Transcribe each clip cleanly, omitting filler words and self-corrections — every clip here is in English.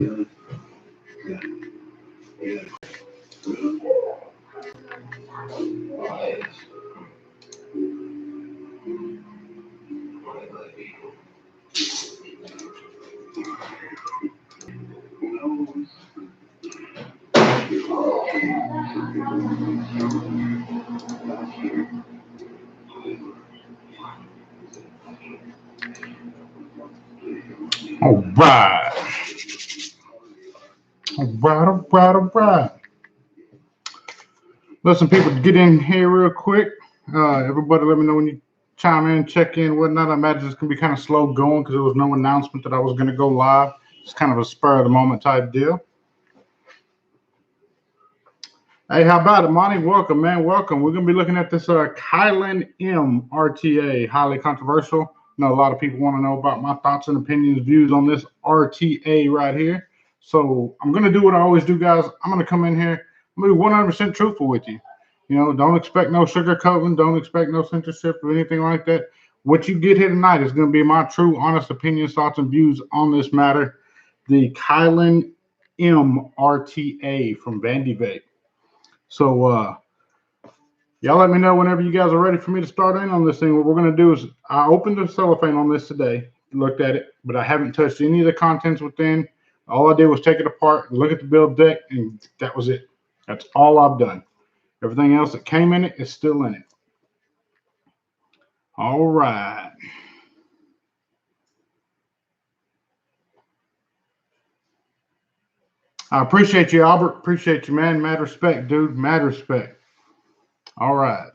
All right. All right. Listen, people, get in here real quick. Everybody, let me know when you chime in, check in, whatnot. I imagine it's going to be kind of slow going because there was no announcement that I was going to go live. It's kind of a spur of the moment type deal. Hey, how about it, Monty? Welcome, man. Welcome. We're going to be looking at this Kylin RTA, highly controversial. I know a lot of people want to know about my thoughts and opinions, views on this RTA right here. So I'm going to do what I always do, guys. I'm going to come in here. I'm going to be 100% truthful with you. You know, don't expect no sugarcoating. Don't expect no censorship or anything like that. What you get here tonight is going to be my true, honest opinions, thoughts, and views on this matter. The Kylin RTA from Vandy Vape. So y'all let me know whenever you guys are ready for me to start in on this thing. What we're going to do is I opened the cellophane on this today, looked at it, but I haven't touched any of the contents within. All I did was take it apart, look at the build deck, and that was it. That's all I've done. Everything else that came in it is still in it. All right. I appreciate you, Albert. Appreciate you, man. Mad respect, dude. Mad respect. All right.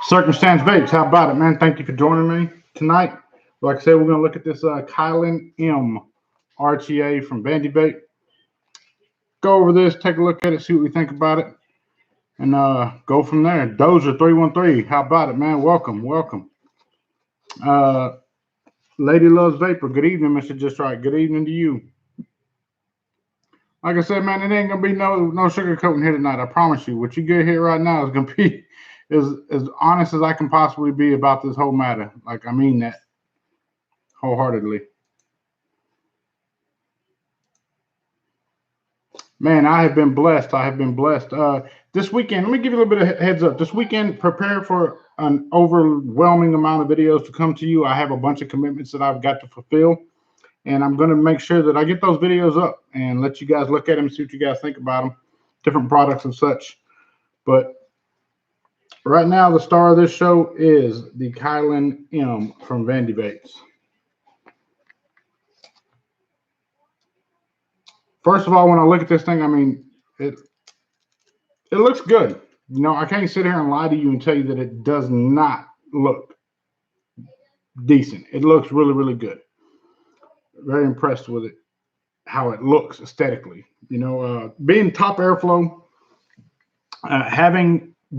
Circumstance Vapes, how about it, man? Thank you for joining me tonight. Like I said, we're going to look at this Kylin RTA from Vandy Vape. Go over this, take a look at it, see what we think about it, and go from there. Dozer 313, how about it, man? Welcome, welcome. Lady Loves Vapor, good evening, Mr. Just Right. Good evening to you. Like I said, man, it ain't gonna be no sugarcoating here tonight. I promise you. What you get here right now is gonna be as honest as I can possibly be about this whole matter. Like, I mean that wholeheartedly. Man, I have been blessed. I have been blessed. This weekend, let me give you a little bit of heads up. This weekend, prepare for an overwhelming amount of videos to come to you. I have a bunch of commitments that I've got to fulfill. And I'm going to make sure that I get those videos up and let you guys look at them and see what you guys think about them, different products and such. But right now, the star of this show is the Kylin from Vandy Vapes. First of all, when I look at this thing, I mean, it looks good. You know, I can't sit here and lie to you and tell you that it does not look decent. It looks really, really good. Very impressed with it, how it looks aesthetically. You know, being top airflow,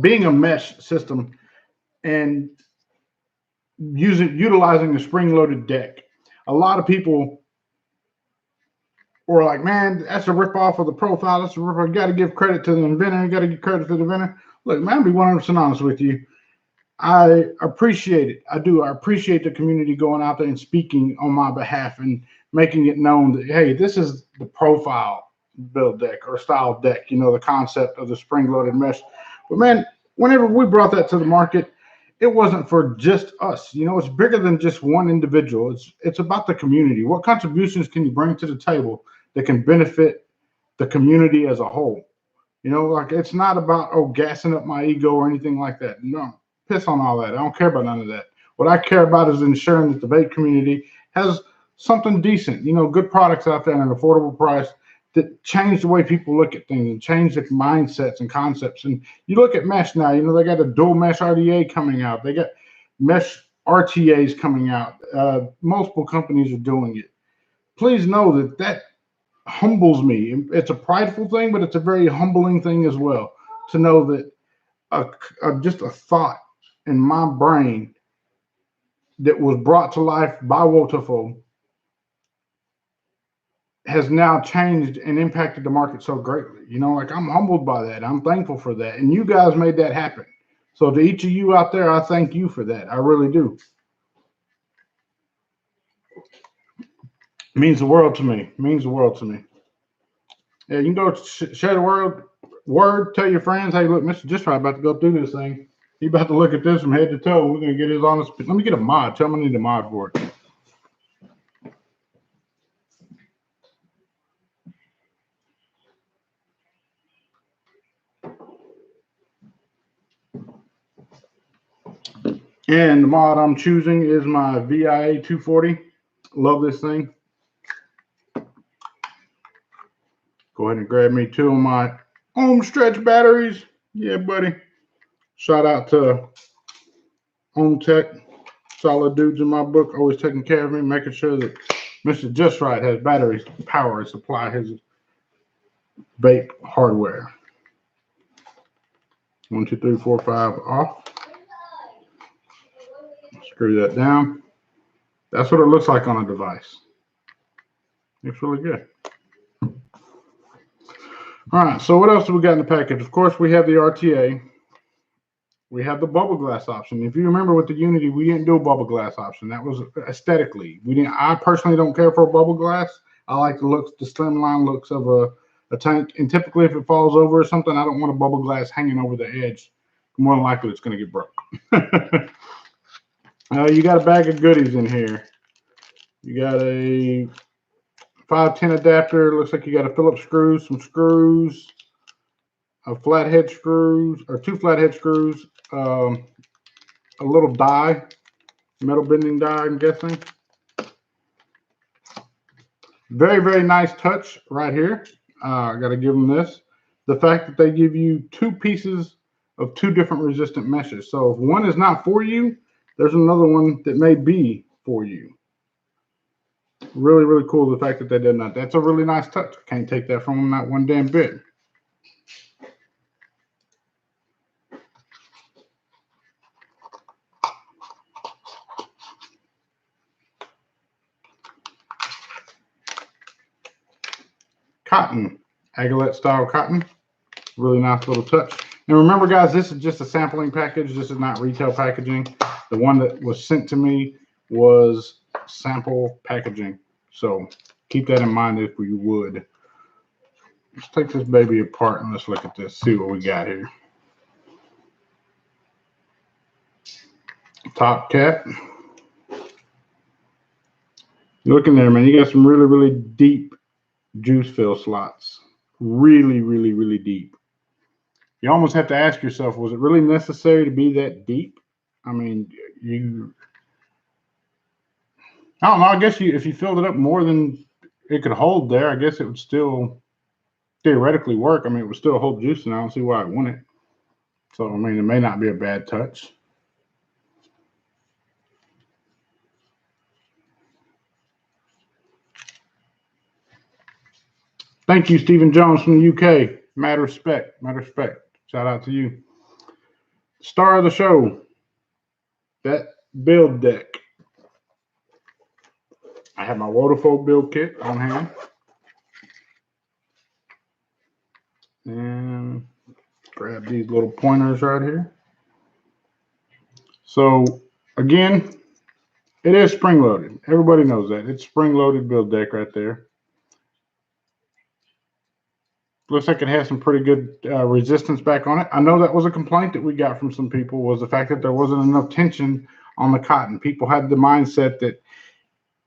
being a mesh system, and utilizing a spring-loaded deck. A lot of people were like, "Man, that's a rip-off of the profile. That's a rip-off. You got to give credit to the inventor. You got to give credit to the inventor." Look, man, I'll be 100% honest with you. I appreciate it. I do. I appreciate the community going out there and speaking on my behalf and making it known that, hey, this is the profile build deck or style deck, you know, the concept of the spring-loaded mesh. But, man, whenever we brought that to the market, it wasn't for just us. You know, it's bigger than just one individual. It's about the community. What contributions can you bring to the table that can benefit the community as a whole? You know, like, it's not about, oh, gassing up my ego or anything like that. No. Piss on all that. I don't care about none of that. What I care about is ensuring that the vape community has something decent, you know, good products out there at an affordable price that change the way people look at things and change their mindsets and concepts. And you look at mesh now, you know, they got a dual mesh RTA coming out. They got mesh RTAs coming out. Multiple companies are doing it. Please know that humbles me. It's a prideful thing, but it's a very humbling thing as well to know that just a thought in my brain that was brought to life by Wotafo has now changed and impacted the market so greatly. You know, like, I'm humbled by that. I'm thankful for that. And you guys made that happen. So to each of you out there, I thank you for that. I really do. Means the world to me. Means the world to me. Yeah, you can go share the word. Tell your friends, hey, look, Mr.JustRight about to go through this thing. He about to look at this from head to toe. We're gonna get his honest. Let me get a mod. Tell him I need a mod for it. And the mod I'm choosing is my VIA 240. Love this thing. Go ahead and grab me two of my home stretch batteries. Yeah, buddy. Shout out to Home Tech. Solid dudes in my book, always taking care of me, making sure that Mr.JustRight has batteries to power and supply his vape hardware. 1, 2, 3, 4, 5 off. Screw that down. That's what it looks like on a device. Looks really good. All right, so what else do we got in the package? Of course, we have the RTA. We have the bubble glass option. If you remember with the Unity, we didn't do a bubble glass option. That was aesthetically. We didn't. I personally don't care for a bubble glass. I like the looks, the slimline looks of a tank. And typically, if it falls over or something, I don't want a bubble glass hanging over the edge. More than likely, it's going to get broke. You got a bag of goodies in here. You got a 510 adapter. Looks like you got a Phillips screw, some screws, a flathead screws, or 2 flathead screws, a little die, metal bending die, I'm guessing. Very, very nice touch right here. I got to give them this. The fact that they give you 2 pieces of 2 different resistant meshes. So if one is not for you, there's another one that may be for you. Really, really cool the fact that they did that. That's a really nice touch. Can't take that from them, not one damn bit. Cotton, Agilette style cotton. Really nice little touch. And remember, guys, this is just a sampling package. This is not retail packaging. The one that was sent to me was sample packaging. So keep that in mind if you would. Let's take this baby apart and let's look at this, see what we got here. Top cap. Look in there, man. You got some really, really deep juice fill slots. Really, really, really deep. You almost have to ask yourself, was it really necessary to be that deep? I mean, I don't know. I guess if you filled it up more than it could hold there, I guess it would still theoretically work. I mean, it would still hold juice, and I don't see why it wouldn't. So, I mean, it may not be a bad touch. Thank you, Stephen Jones from the UK. Mad respect. Mad respect. Shout out to you. Star of the show. That build deck. I have my Waterfold build kit on hand. And grab these little pointers right here. So, again, it is spring loaded. Everybody knows that. It's spring loaded build deck right there. Looks like it has some pretty good resistance back on it. I know that was a complaint that we got from some people, was the fact that there wasn't enough tension on the cotton. People had the mindset that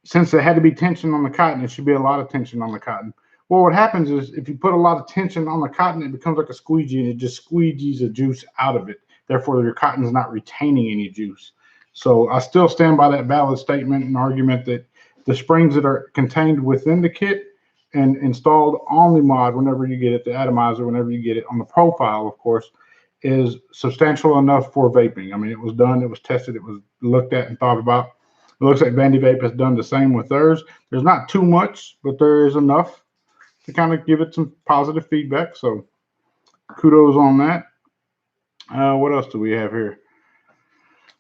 since there had to be tension on the cotton, it should be a lot of tension on the cotton. Well, what happens is if you put a lot of tension on the cotton, it becomes like a squeegee and it just squeegees the juice out of it. Therefore, your cotton is not retaining any juice. So I still stand by that valid statement and argument that the springs that are contained within the kit and installed on the mod whenever you get it, the atomizer, whenever you get it on the profile, of course, is substantial enough for vaping. I mean, it was done, it was tested, it was looked at and thought about. It looks like Vandy Vape has done the same with theirs. There's not too much, but there is enough to kind of give it some positive feedback. So kudos on that. What else do we have here?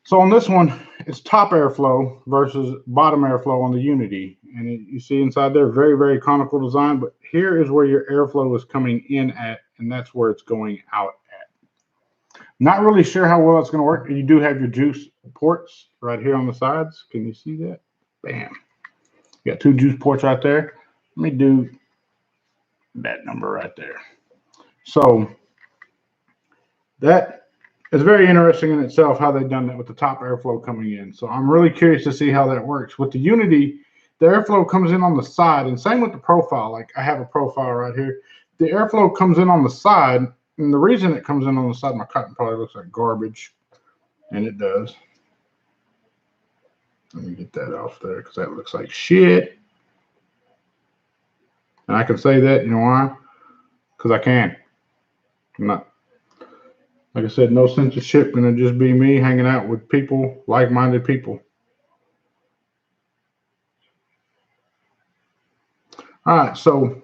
So on this one, it's top airflow versus bottom airflow on the Unity. And you see inside there, very, very conical design. But here is where your airflow is coming in at, and that's where it's going out at. Not really sure how well it's going to work. You do have your juice ports right here on the sides. Can you see that? Bam. You got 2 juice ports right there. Let me do that number right there. So that is very interesting in itself how they've done that with the top airflow coming in. So I'm really curious to see how that works. With the Unity, the airflow comes in on the side, and same with the profile. Like I have a profile right here. The airflow comes in on the side, and the reason it comes in on the side, my cotton probably looks like garbage, and it does. Let me get that off there because that looks like shit. And I can say that, you know why? Because I can. I'm not, like I said, no censorship, gonna just be me hanging out with people, like-minded people. All right, so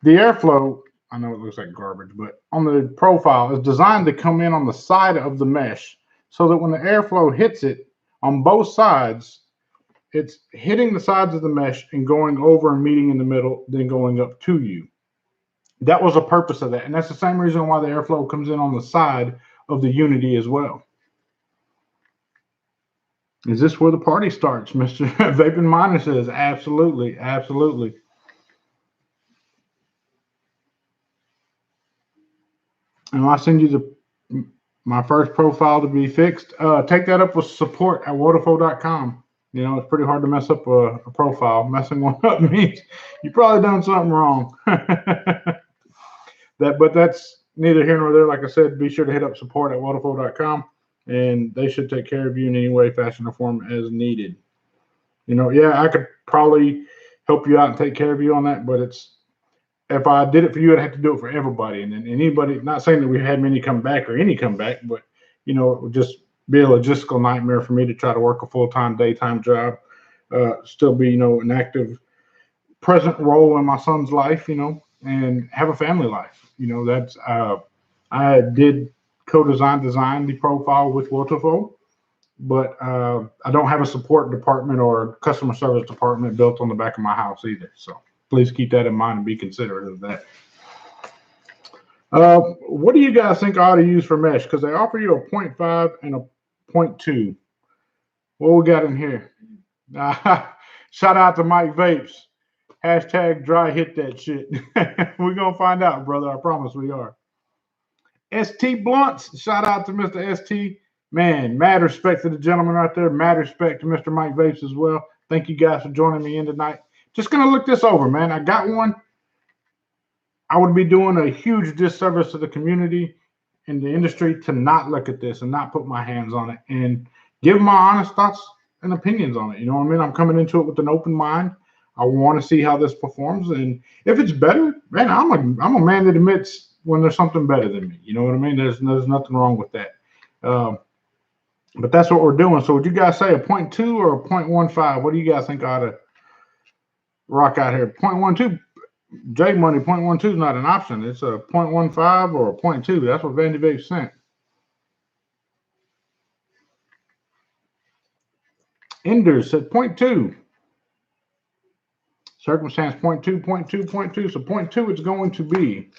the airflow, I know it looks like garbage, but on the profile is designed to come in on the side of the mesh so that when the airflow hits it on both sides, it's hitting the sides of the mesh and going over and meeting in the middle, then going up to you. That was the purpose of that. And that's the same reason why the airflow comes in on the side of the Unity as well. Is this where the party starts, Mr. Vaping Miner says? Absolutely, absolutely. And I'll send you my first profile to be fixed. Take that up with support at waterflow.com. You know, it's pretty hard to mess up a profile. Messing one up means you probably done something wrong. But that's neither here nor there. Like I said, be sure to hit up support at waterflow.com, and they should take care of you in any way, fashion, or form as needed. You know, yeah, I could probably help you out and take care of you on that, but if I did it for you, I'd have to do it for everybody. And then anybody, not saying that we had many come back or any come back, but, you know, it would just be a logistical nightmare for me to try to work a full-time, daytime job, still be, you know, an active, present role in my son's life, you know, and have a family life. You know, that's, I did design the profile with Waterflow, but I don't have a support department or customer service department built on the back of my house either. So please keep that in mind and be considerate of that. What do you guys think I ought to use for mesh? Because they offer you a 0.5 and a 0.2. What we got in here? Shout out to Mike Vapes. Hashtag dry hit that shit. We're going to find out, brother. I promise we are. ST Blunts. Shout out to Mr. ST. Man, mad respect to the gentleman right there. Mad respect to Mr. Mike Vapes as well. Thank you guys for joining me in tonight. Just going to look this over, man. I got one. I would be doing a huge disservice to the community and the industry to not look at this and not put my hands on it and give my honest thoughts and opinions on it. You know what I mean? I'm coming into it with an open mind. I want to see how this performs. And if it's better, man, I'm a man that admits when there's something better than me. You know what I mean? There's nothing wrong with that. But that's what we're doing. So would you guys say a 0.2 or a 0.15? What do you guys think I ought to rock out here? 0.12. J Money 0.12 is not an option. It's a 0.15 or a 0.2. That's what Vandy Vape sent. Enders said 0.2. Circumstance 0.2, 0.2, 0.2. So 0.2 it's going to be.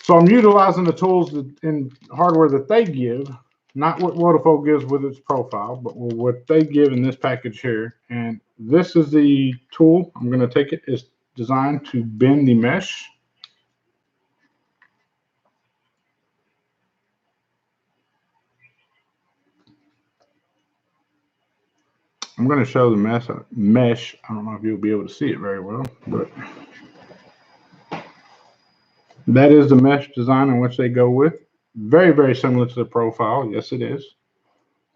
So I'm utilizing the tools in hardware that they give, not what Waterflow gives with its profile, but what they give in this package here. And this is the tool. I'm going to take it. It's designed to bend the mesh. I'm going to show the mesh. I don't know if you'll be able to see it very well, but that is the mesh design in which they go with. Very, very similar to the profile. Yes, it is.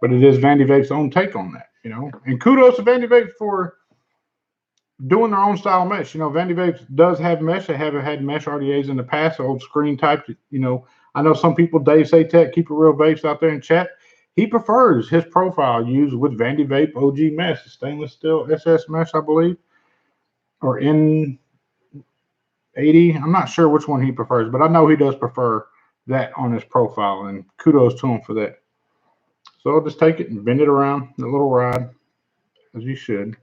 But it is Vandy Vape's own take on that, you know. And kudos to Vandy Vape for doing their own style mesh. You know, Vandy Vape does have mesh. They haven't had mesh RTAs in the past, old screen type. You know, I know some people, Dave Satech, Keep It Real Vapes out there in chat. He prefers his profile used with Vandy Vape OG mesh, stainless steel SS mesh, I believe, or N80. I'm not sure which one he prefers, but I know he does prefer that on his profile, and kudos to him for that. So I'll just take it and bend it around a little ride, as you should.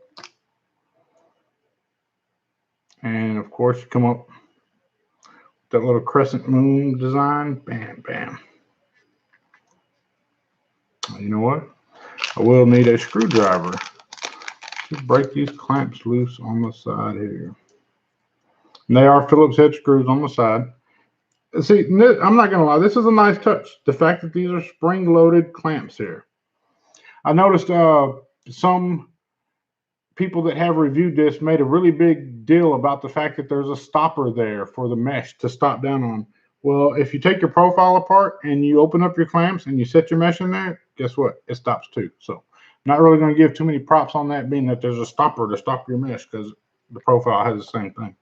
And of course, you come up with that little crescent moon design. Bam, bam. You know what? I will need a screwdriver. Just break these clamps loose on the side here. And they are Phillips head screws on the side. See, I'm not going to lie. This is a nice touch. The fact that these are spring-loaded clamps here. I noticed some people that have reviewed this made a really big deal about the fact that there's a stopper there for the mesh to stop down on. Well, if you take your profile apart and you open up your clamps and you set your mesh in there, guess what? It stops too. So I'm not really going to give too many props on that, being that there's a stopper to stop your mesh, because the profile has the same thing.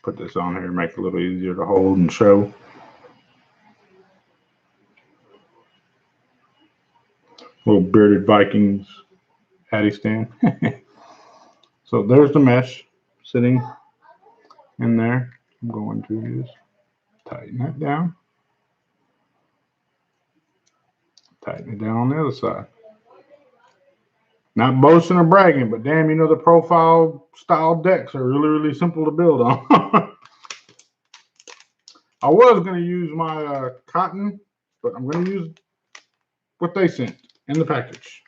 Put this on here, make it a little easier to hold and show. Little bearded Vikings Addy stand. So there's the mesh sitting in there. I'm going to just tighten that down. Tighten it down on the other side. Not boasting or bragging, but damn, you know, the profile style decks are really, really simple to build on. I was going to use my cotton, but I'm going to use what they sent in the package.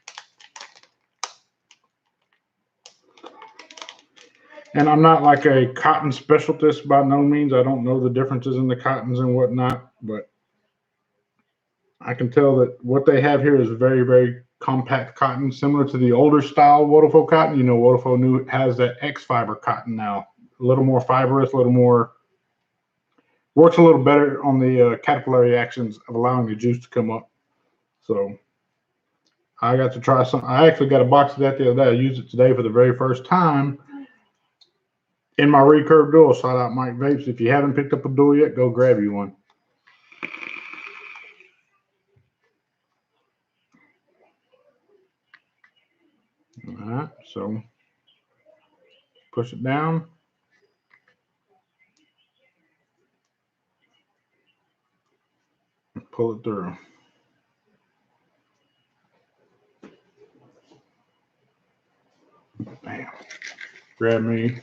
And I'm not like a cotton specialist by no means. I don't know the differences in the cottons and whatnot, but I can tell that what they have here is very, very compact cotton, similar to the older style Wodafo cotton. You know, Wodafo new has that X fiber cotton now, a little more fibrous, a little more, works a little better on the capillary actions of allowing the juice to come up. So I got to try some. I actually got a box of that the other day. I used it today for the very first time in my recurve dual. Shout out Mike Vapes. If you haven't picked up a dual yet, go grab you one. All right, so push it down. Pull it through. Bam. Grab me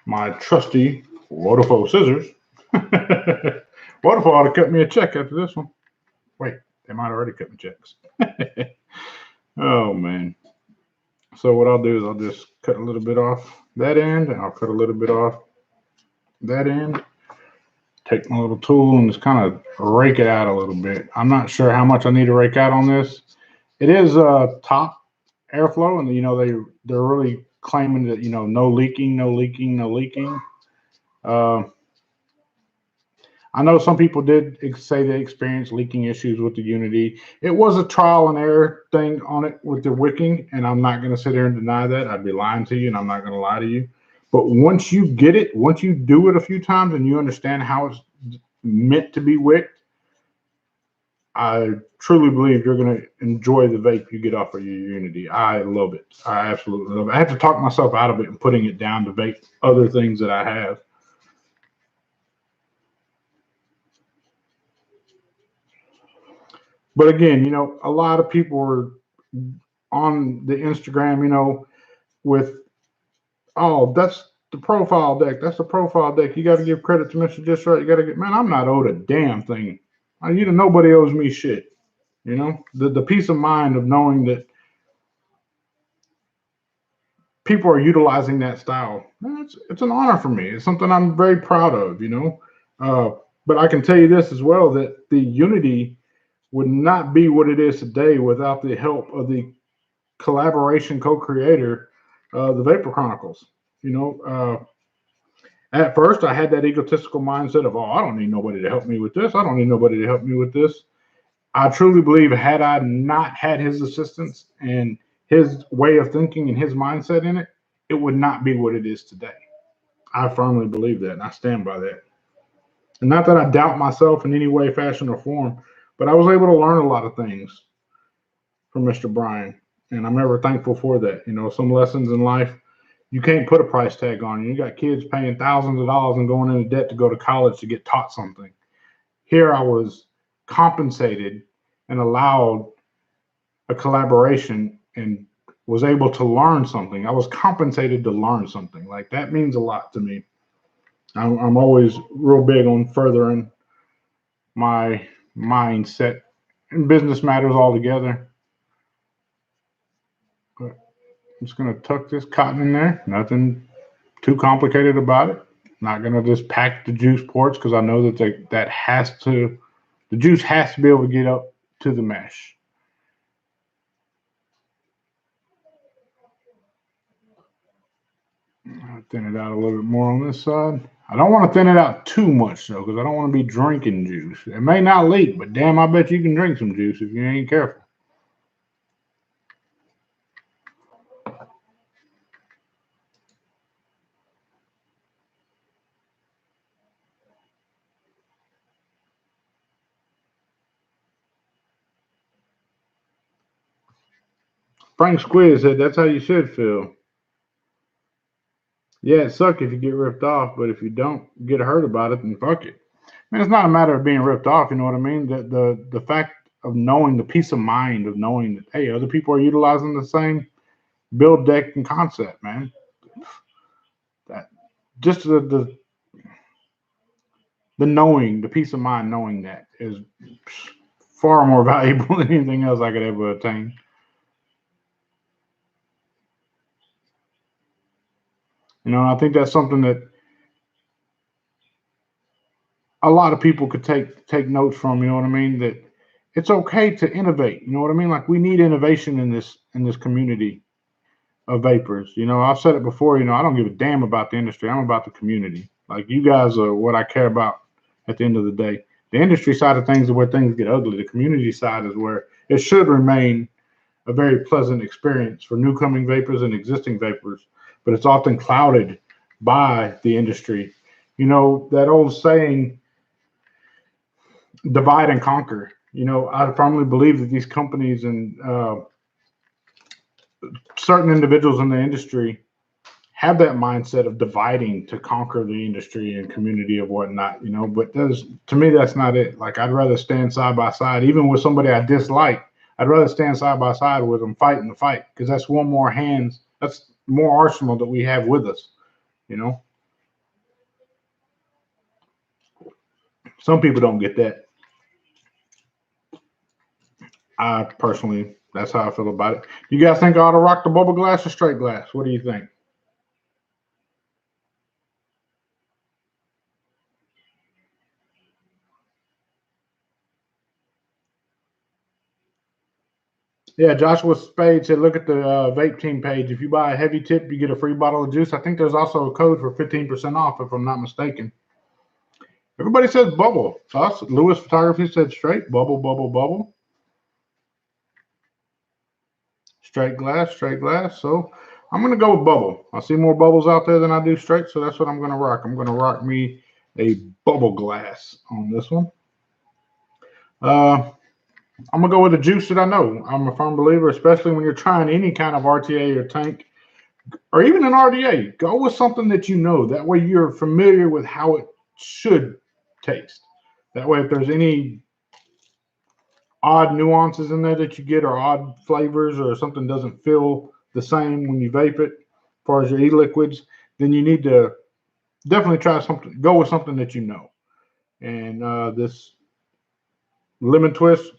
my trusty Wodafo scissors. Wodafo ought to cut me a check after this one. Wait, they might already cut me checks. Oh, man. So what I'll do is I'll just cut a little bit off that end, and I'll cut a little bit off that end. Take my little tool and just kind of rake it out a little bit. I'm not sure how much I need to rake out on this. It is top airflow, and you know they're really claiming that, you know, no leaking, no leaking, no leaking. I know some people did say they experienced leaking issues with the Unity. It was a trial and error thing on it with the wicking, and I'm not going to sit here and deny that. I'd be lying to you, and I'm not going to lie to you. But once you get it, once you do it a few times and you understand how it's meant to be wicked, I truly believe you're going to enjoy the vape you get off of your Unity. I love it. I absolutely love it. I have to talk myself out of it and putting it down to vape other things that I have. But again, you know, a lot of people are on the Instagram, you know, with, oh, that's the profile deck. That's the profile deck. You got to give credit to Mr.JustRight. You got to get, man, I'm not owed a damn thing. You know, nobody owes me shit. You know, the peace of mind of knowing that people are utilizing that style. It's an honor for me. It's something I'm very proud of, you know. But I can tell you this as well, that the Unity would not be what it is today without the help of the collaboration co-creator, the Vapor Chronicles. You know, at first I had that egotistical mindset of, oh, I don't need nobody to help me with this. I don't need nobody to help me with this. I truly believe had I not had his assistance and his way of thinking and his mindset in it, it would not be what it is today. I firmly believe that, and I stand by that. And not that I doubt myself in any way, fashion, or form, but I was able to learn a lot of things from Mr. Brian, and I'm ever thankful for that. You know, some lessons in life, you can't put a price tag on. You got kids paying thousands of dollars and going into debt to go to college to get taught something. Here I was compensated and allowed a collaboration and was able to learn something. I was compensated to learn something. Like, that means a lot to me. I'm always real big on furthering my mindset and business matters altogether. But I'm just going to tuck this cotton in there. Nothing too complicated about it. Not going to just pack the juice ports, because I know that the juice has to be able to get up to the mesh. I'll thin it out a little bit more on this side. I don't want to thin it out too much, though, because I don't want to be drinking juice. It may not leak, but damn, I bet you can drink some juice if you ain't careful. Frank Squiz said that's how you should feel. Yeah, it sucks if you get ripped off, but if you don't get hurt about it, then fuck it. I mean, it's not a matter of being ripped off, you know what I mean? The fact of knowing, the peace of mind of knowing that, hey, other people are utilizing the same build deck and concept, man. That just the knowing, the peace of mind knowing that is far more valuable than anything else I could ever attain. You know, I think that's something that a lot of people could take notes from, you know what I mean? That it's okay to innovate, you know what I mean? Like, we need innovation in this community of vapors. You know, I've said it before, you know, I don't give a damn about the industry. I'm about the community. Like, you guys are what I care about at the end of the day. The industry side of things is where things get ugly. The community side is where it should remain a very pleasant experience for newcoming vapors and existing vapors, but it's often clouded by the industry. You know, that old saying, divide and conquer. You know, I firmly believe that these companies and certain individuals in the industry have that mindset of dividing to conquer the industry and community of whatnot, you know, but to me, that's not it. Like, I'd rather stand side by side, even with somebody I dislike. I'd rather stand side by side with them fighting the fight, because that's one more hands, that's more arsenal that we have with us, you know. Some people don't get that. I personally, that's how I feel about it. You guys think I ought to rock the bubble glass or straight glass? What do you think? Yeah, Joshua Spade said, look at the Vape Team page. If you buy a heavy tip, you get a free bottle of juice. I think there's also a code for 15% off, if I'm not mistaken. Everybody says bubble. Us, Lewis Photography said straight. Bubble, bubble, bubble. Straight glass, straight glass. So I'm going to go with bubble. I see more bubbles out there than I do straight, so that's what I'm going to rock. I'm going to rock me a bubble glass on this one. I'm going to go with the juice that I know. I'm a firm believer, especially when you're trying any kind of RTA or tank, or even an RDA. Go with something that you know. That way you're familiar with how it should taste. That way, if there's any odd nuances in there that you get, or odd flavors, or something doesn't feel the same when you vape it, as far as your e-liquids, then you need to definitely try something. Go with something that you know. And this lemon twist,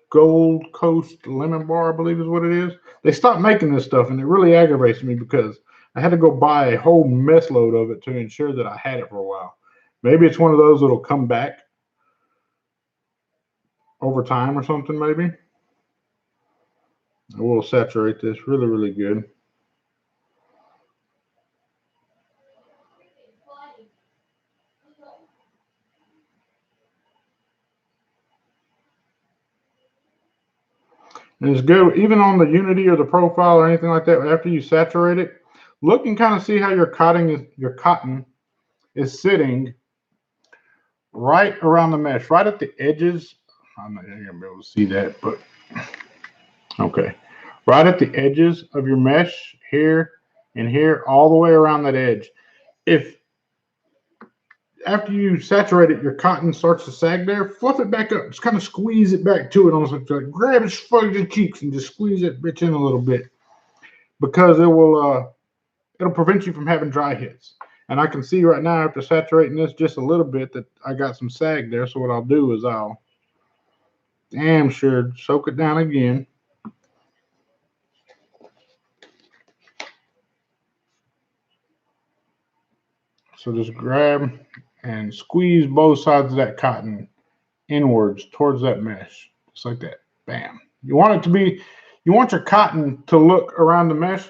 Gold Coast lemon bar, I believe is what it is. They stopped making this stuff, and it really aggravates me, because I had to go buy a whole mess load of it to ensure that I had it for a while. Maybe it's one of those that'll come back over time or something, maybe. I will saturate this really, really good. And it's good, even on the Unity or the profile or anything like that, after you saturate it, look and kind of see how your cotton is sitting right around the mesh, right at the edges. I'm not going to be able to see that, but okay. Right at the edges of your mesh, here and here, all the way around that edge. If after you saturate it, your cotton starts to sag there, fluff it back up. Just kind of squeeze it back to it. Almost like grab its fudgy cheeks and just squeeze that bitch in a little bit. because it'll prevent you from having dry hits. And I can see right now after saturating this just a little bit that I got some sag there. So what I'll do is I'll damn sure soak it down again. So just grab and squeeze both sides of that cotton inwards towards that mesh, just like that. Bam. You want your cotton to look around the mesh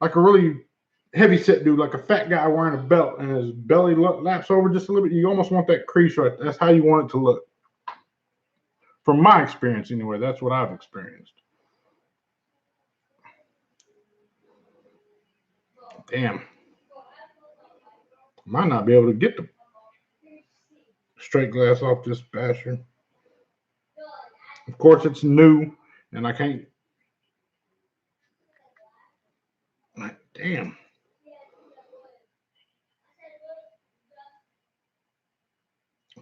like a really heavy set dude, like a fat guy wearing a belt and his belly laps over just a little bit. You almost want that crease right there. That's how you want it to look. From my experience, anyway, that's what I've experienced. Damn. Might not be able to get the straight glass off this basher. Of course, it's new, and I can't. Damn.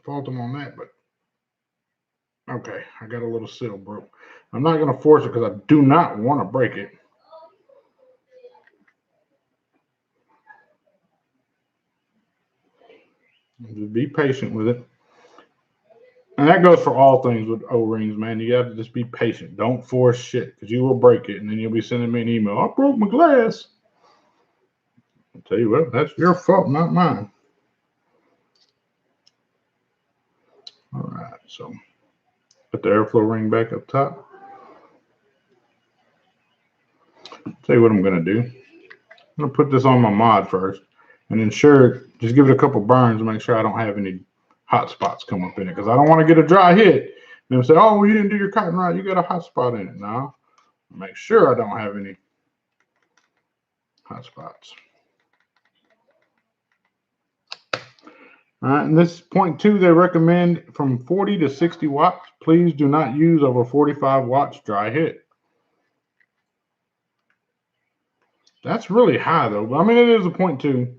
Fault them on that, but okay, I got a little seal broke. I'm not going to force it because I do not want to break it. Just be patient with it. And that goes for all things with O-rings, man. You got to just be patient. Don't force shit because you will break it. And then you'll be sending me an email. I broke my glass. I'll tell you what, that's your fault, not mine. All right, so put the airflow ring back up top. Tell you what I'm going to do. I'm going to put this on my mod first and ensure, just give it a couple burns to make sure I don't have any hot spots come up in it because I don't want to get a dry hit. Then say, oh, well, you didn't do your cotton right. You got a hot spot in it. No, make sure I don't have any hot spots. All right, and this 0.2, they recommend from 40 to 60 watts. Please do not use over 45 watts dry hit. That's really high, though. I mean, it is a 0.2.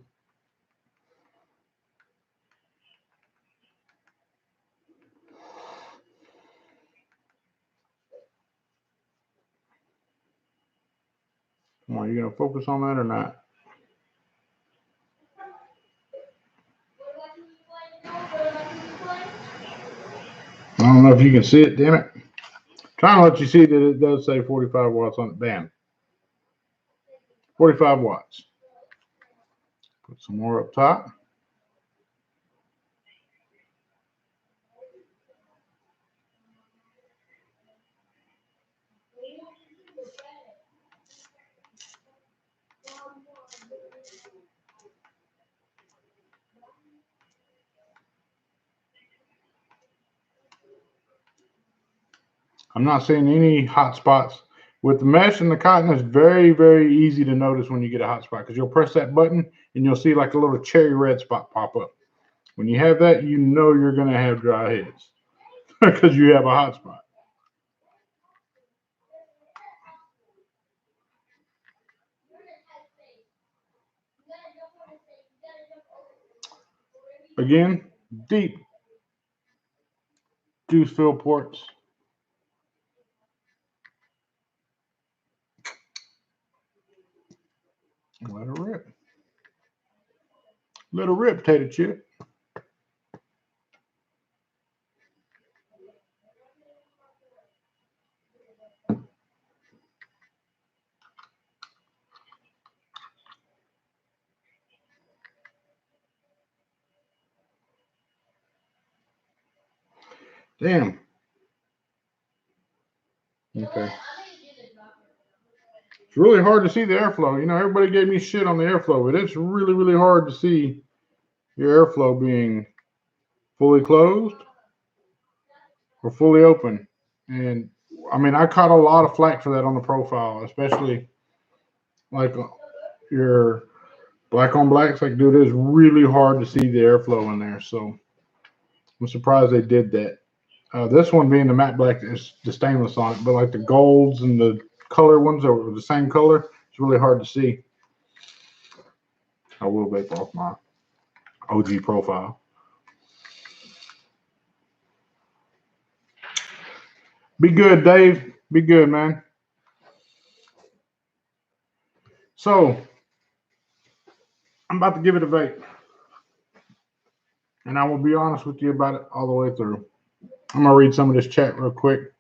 Come on, you going to focus on that or not? I don't know if you can see it, damn it. Trying to let you see that it does say 45 watts on it. Bam. 45 watts. Put some more up top. I'm not seeing any hot spots. With the mesh and the cotton, it's very, very easy to notice when you get a hot spot because you'll press that button and you'll see like a little cherry red spot pop up. When you have that, you know you're going to have dry heads because you have a hot spot. Again, deep juice fill ports. Let it rip. Let it rip, potato chip. Damn. Okay. It's really hard to see the airflow. You know, everybody gave me shit on the airflow, but it's really, really hard to see your airflow being fully closed or fully open. And I mean, I caught a lot of flack for that on the profile, especially like your black on blacks. Like, dude, it's really hard to see the airflow in there. So I'm surprised they did that. This one being the matte black is the stainless on it, but like the golds and the color ones are the same color. It's really hard to see. I will vape off my OG profile. Be good, Dave. Be good, man. So I'm about to give it a vape. And I will be honest with you about it all the way through. I'm going to read some of this chat real quick.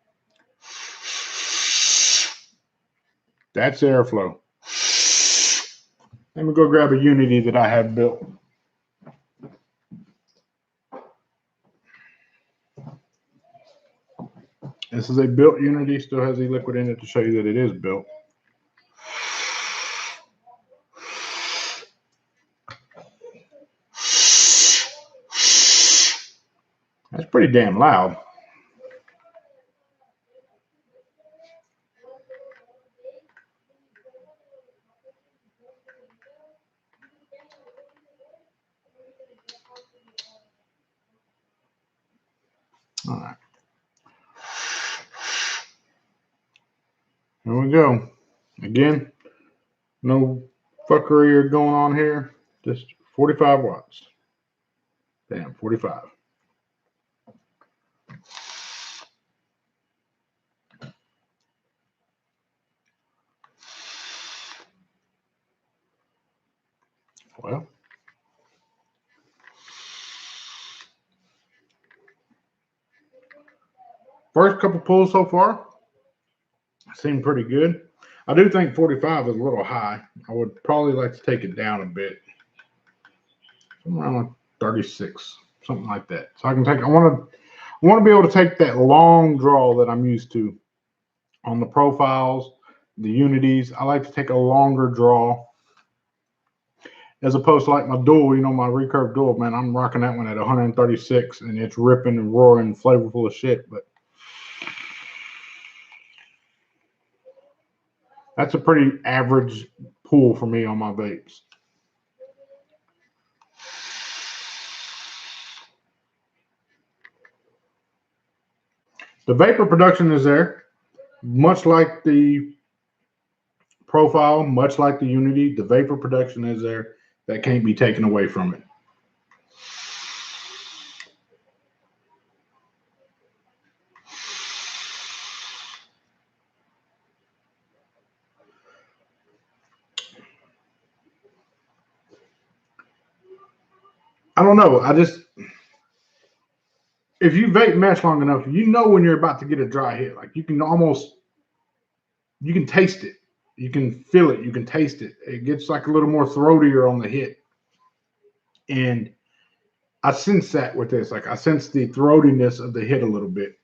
That's airflow. Let me go grab a Unity that I have built. This is a built Unity, still has e-liquid in it to show you that it is built. That's pretty damn loud. All right. Here we go. Again, no fuckery going on here. Just 45 watts. Damn, 45. Well, first couple pulls so far seem pretty good. I do think 45 is a little high. I would probably like to take it down a bit. Somewhere around 36, something like that. So I can take, I want to be able to take that long draw that I'm used to on the profiles, the unities. I like to take a longer draw as opposed to like my dual, you know, my recurve dual, man, I'm rocking that one at 136 and it's ripping and roaring, flavorful as shit. But that's a pretty average pull for me on my vapes. The vapor production is there, much like the profile, much like the Unity. The vapor production is there. That can't be taken away from it. I don't know. If you vape mesh long enough, you know when you're about to get a dry hit. Like you can taste it. You can feel it. You can taste it. It gets like a little more throatier on the hit. And I sense that with this. Like I sense the throatiness of the hit a little bit.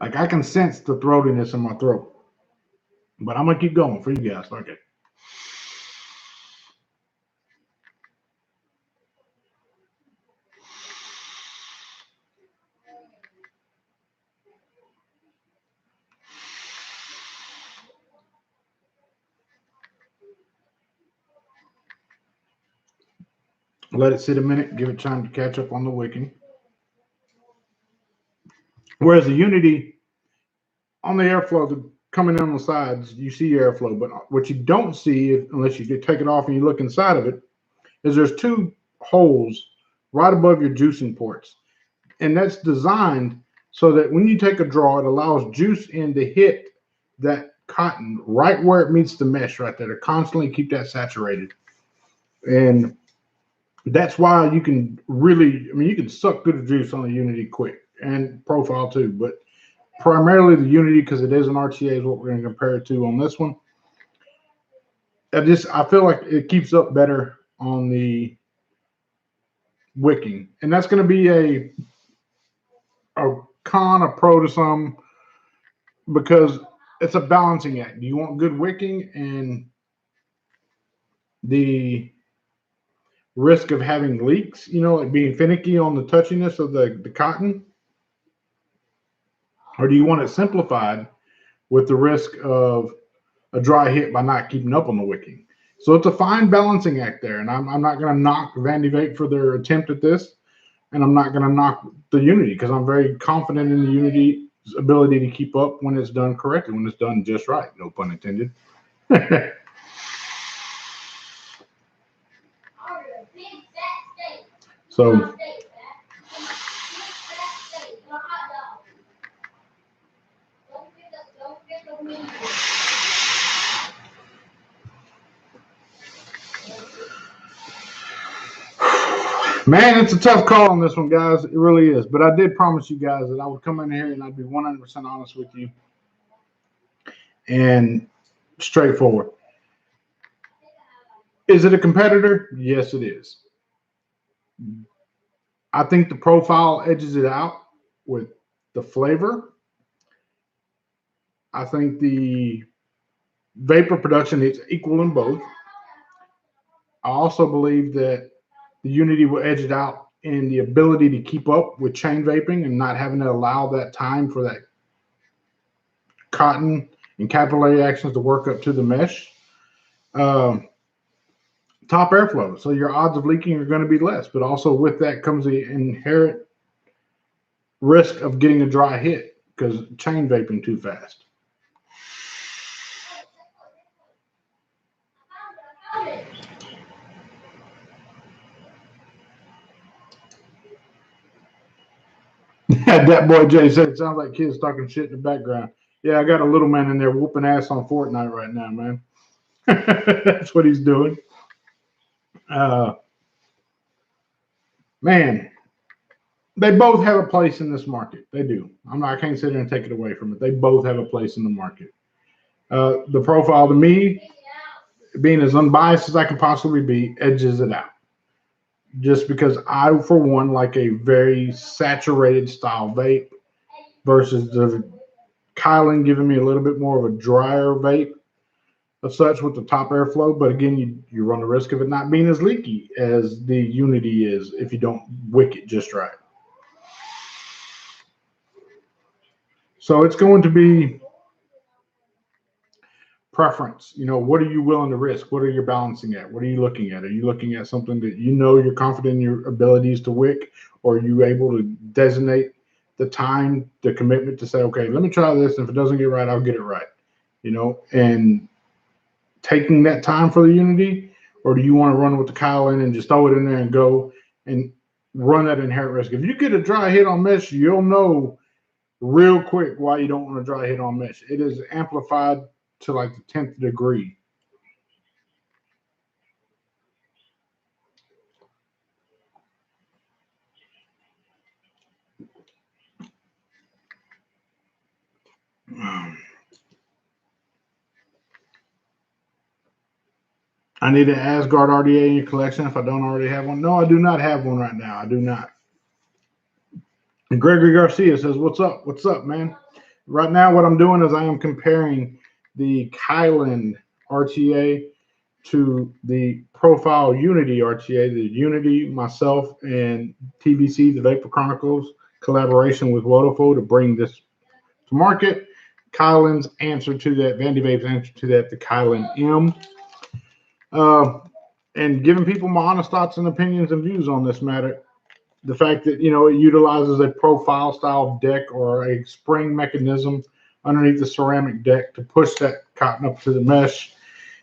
Like I can sense the throatiness in my throat. But I'm gonna keep going for you guys. Okay. Let it sit a minute, give it time to catch up on the wicking. Whereas the Unity, on the airflow, coming in on the sides, you see airflow. But what you don't see, unless you take it off and you look inside of it, is there's two holes right above your juicing ports. And that's designed so that when you take a draw, it allows juice in to hit that cotton right where it meets the mesh right there to constantly keep that saturated. And that's why you can really, I mean, you can suck good juice on the Unity quick and profile too, but primarily the Unity, because it is an RTA, is what we're going to compare it to on this one. I feel like it keeps up better on the wicking, and that's going to be a con, a pro to some, because it's a balancing act. You want good wicking and the risk of having leaks, you know, like being finicky on the touchiness of the cotton? Or do you want it simplified with the risk of a dry hit by not keeping up on the wicking? So it's a fine balancing act there. And I'm not going to knock Vandy Vape for their attempt at this, and I'm not going to knock the Unity because I'm very confident in the Unity's ability to keep up when it's done correctly, when it's done just right. No pun intended. So, man, it's a tough call on this one, guys. It really is. But I did promise you guys that I would come in here and I'd be 100% honest with you and straightforward. Is it a competitor? Yes, it is. I think the profile edges it out with the flavor. I think the vapor production is equal in both. I also believe that the Unity will edge it out in the ability to keep up with chain vaping and not having to allow that time for that cotton and capillary actions to work up to the mesh. Top airflow, so your odds of leaking are going to be less, but also with that comes the inherent risk of getting a dry hit because chain vaping too fast. That boy Jay said it sounds like kids talking shit in the background. Yeah, I got a little man in there whooping ass on Fortnite right now, man. That's what he's doing. Man, they both have a place in this market. They do. I can't sit there and take it away from it. They both have a place in the market. The profile to me, being as unbiased as I can possibly be, edges it out. Just because I, for one, like a very saturated style vape versus the Kylin giving me a little bit more of a drier vape of such with the top airflow. But again, you run the risk of it not being as leaky as the Unity is if you don't wick it just right. So it's going to be preference. You know, what are you willing to risk? What are you balancing at? What are you looking at? Are you looking at something that you know you're confident in your abilities to wick, or are you able to designate the time, the commitment to say, okay, let me try this. And if it doesn't get right, I'll get it right. You know, and taking that time for the Unity, or do you want to run with the Kylin and just throw it in there and go and run that inherent risk? If you get a dry hit on mesh, you'll know real quick why you don't want a dry hit on mesh. It is amplified to like the 10th degree. I need an Asgard RTA in your collection if I don't already have one. No, I do not have one right now. I do not. And Gregory Garcia says, what's up? What's up, man? Right now, what I'm doing is I am comparing the Kylin RTA to the Profile Unity RTA. The Unity, myself, and TBC, the Vapor Chronicles, collaboration with Wodafo to bring this to market. Kylin's answer to that, Vandy Vape's answer to that, the Kylin M. And giving people my honest thoughts and opinions and views on this matter. The fact that, you know, it utilizes a profile style deck or a spring mechanism underneath the ceramic deck to push that cotton up to the mesh.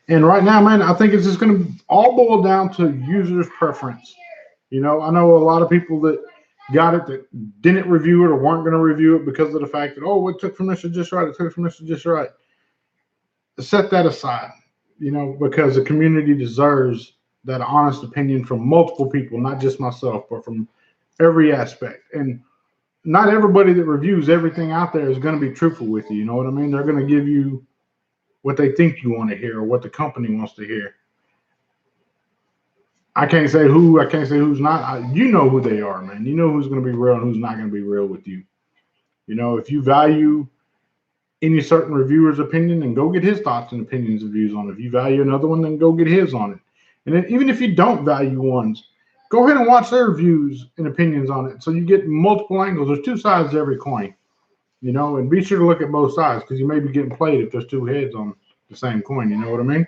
And right now, man, I think it's just going to all boil down to user's preference. You know, I know a lot of people that got it that didn't review it or weren't going to review it because of the fact that, oh, it took from Mr.JustRight, it took from Mr.JustRight. Set that aside, you know, because the community deserves that honest opinion from multiple people, not just myself, but from every aspect. And not everybody that reviews everything out there is going to be truthful with you. You know what I mean? They're going to give you what they think you want to hear or what the company wants to hear. I can't say who, I can't say who's not. You know who they are, man. You know who's going to be real and who's not going to be real with you. You know, if you value any certain reviewer's opinion, then go get his thoughts and opinions and views on it. If you value another one, then go get his on it. And then even if you don't value ones, go ahead and watch their views and opinions on it. So you get multiple angles. There's two sides to every coin, you know, and be sure to look at both sides because you may be getting played if there's two heads on the same coin. You know what I mean?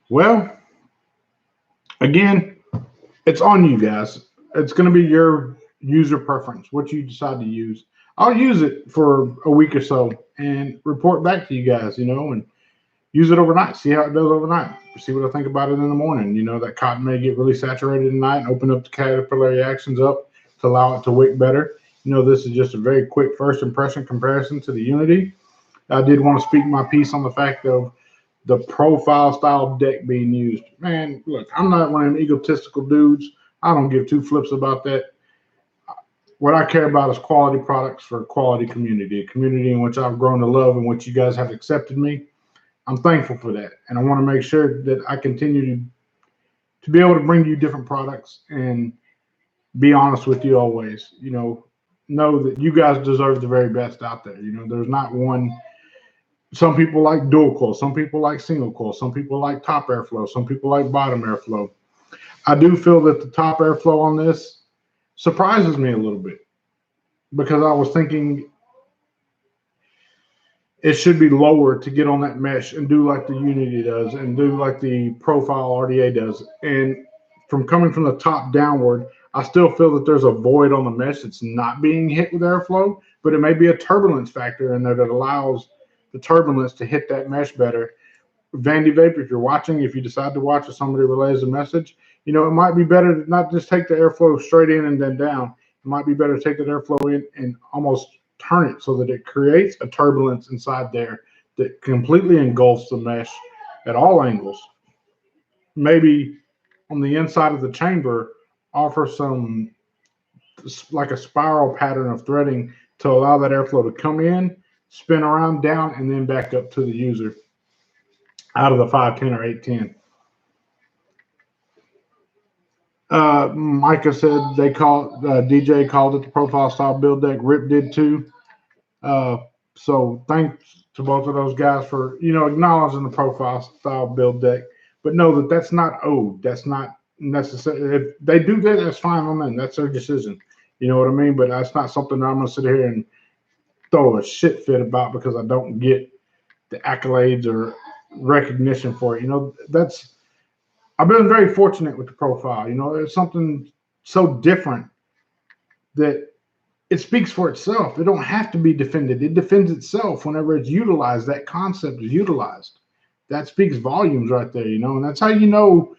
Well, again, it's on you guys. It's going to be your user preference, what you decide to use. I'll use it for a week or so and report back to you guys, and use it overnight. See how it does overnight. See what I think about it in the morning. That cotton may get really saturated at night and open up the capillary actions up to allow it to wick better. This is just a very quick first impression comparison to the Unity. I did want to speak my piece on the fact of the profile style deck being used. Man, look, I'm not one of them egotistical dudes. I don't give two flips about that. What I care about is quality products for a quality community, a community in which I've grown to love and which you guys have accepted me. I'm thankful for that. And I want to make sure that I continue to be able to bring you different products and be honest with you always. Know that you guys deserve the very best out there. There's not one. Some people like dual coil, some people like single coil, some people like top airflow, some people like bottom airflow. I do feel that the top airflow on this surprises me a little bit because I was thinking it should be lower to get on that mesh and do like the Unity does and do like the profile RTA does. And from coming from the top downward, I still feel that there's a void on the mesh that's not being hit with airflow, but it may be a turbulence factor in there that allows the turbulence to hit that mesh better. Vandy Vape, if you're watching, if you decide to watch or somebody relays a message, it might be better to not just take the airflow straight in and then down. It might be better to take that airflow in and almost turn it so that it creates a turbulence inside there that completely engulfs the mesh at all angles. Maybe on the inside of the chamber, offer some like a spiral pattern of threading to allow that airflow to come in, spin around, down, and then back up to the user out of the 510 or 810. Micah said DJ called it the profile style build deck. Rip did too. So thanks to both of those guys for acknowledging the profile style build deck. But know that that's not owed. That's not necessary. If they do that, that's fine on them. That's their decision. You know what I mean? But that's not something I'm gonna sit here and throw a shit fit about because I don't get the accolades or recognition for it. I've been very fortunate with the profile. It's something so different that it speaks for itself. It don't have to be defended. It defends itself whenever it's utilized. That concept is utilized. That speaks volumes right there, and that's how you know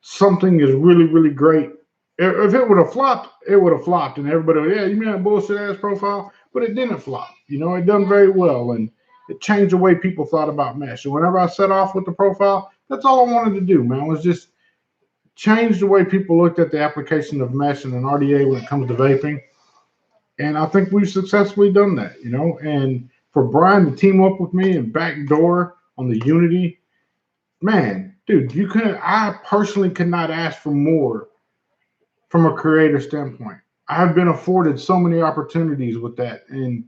something is really, really great. If it would have flopped, it would have flopped, and everybody would, yeah, you mean that bullshit ass profile? But it didn't flop. It done very well, and it changed the way people thought about mesh. And whenever I set off with the profile, that's all I wanted to do, man, was just change the way people looked at the application of mesh and an RTA when it comes to vaping. And I think we've successfully done that, and for Brian to team up with me and backdoor on the Unity, man, dude, I personally could not ask for more from a creator standpoint. I've been afforded so many opportunities with that, and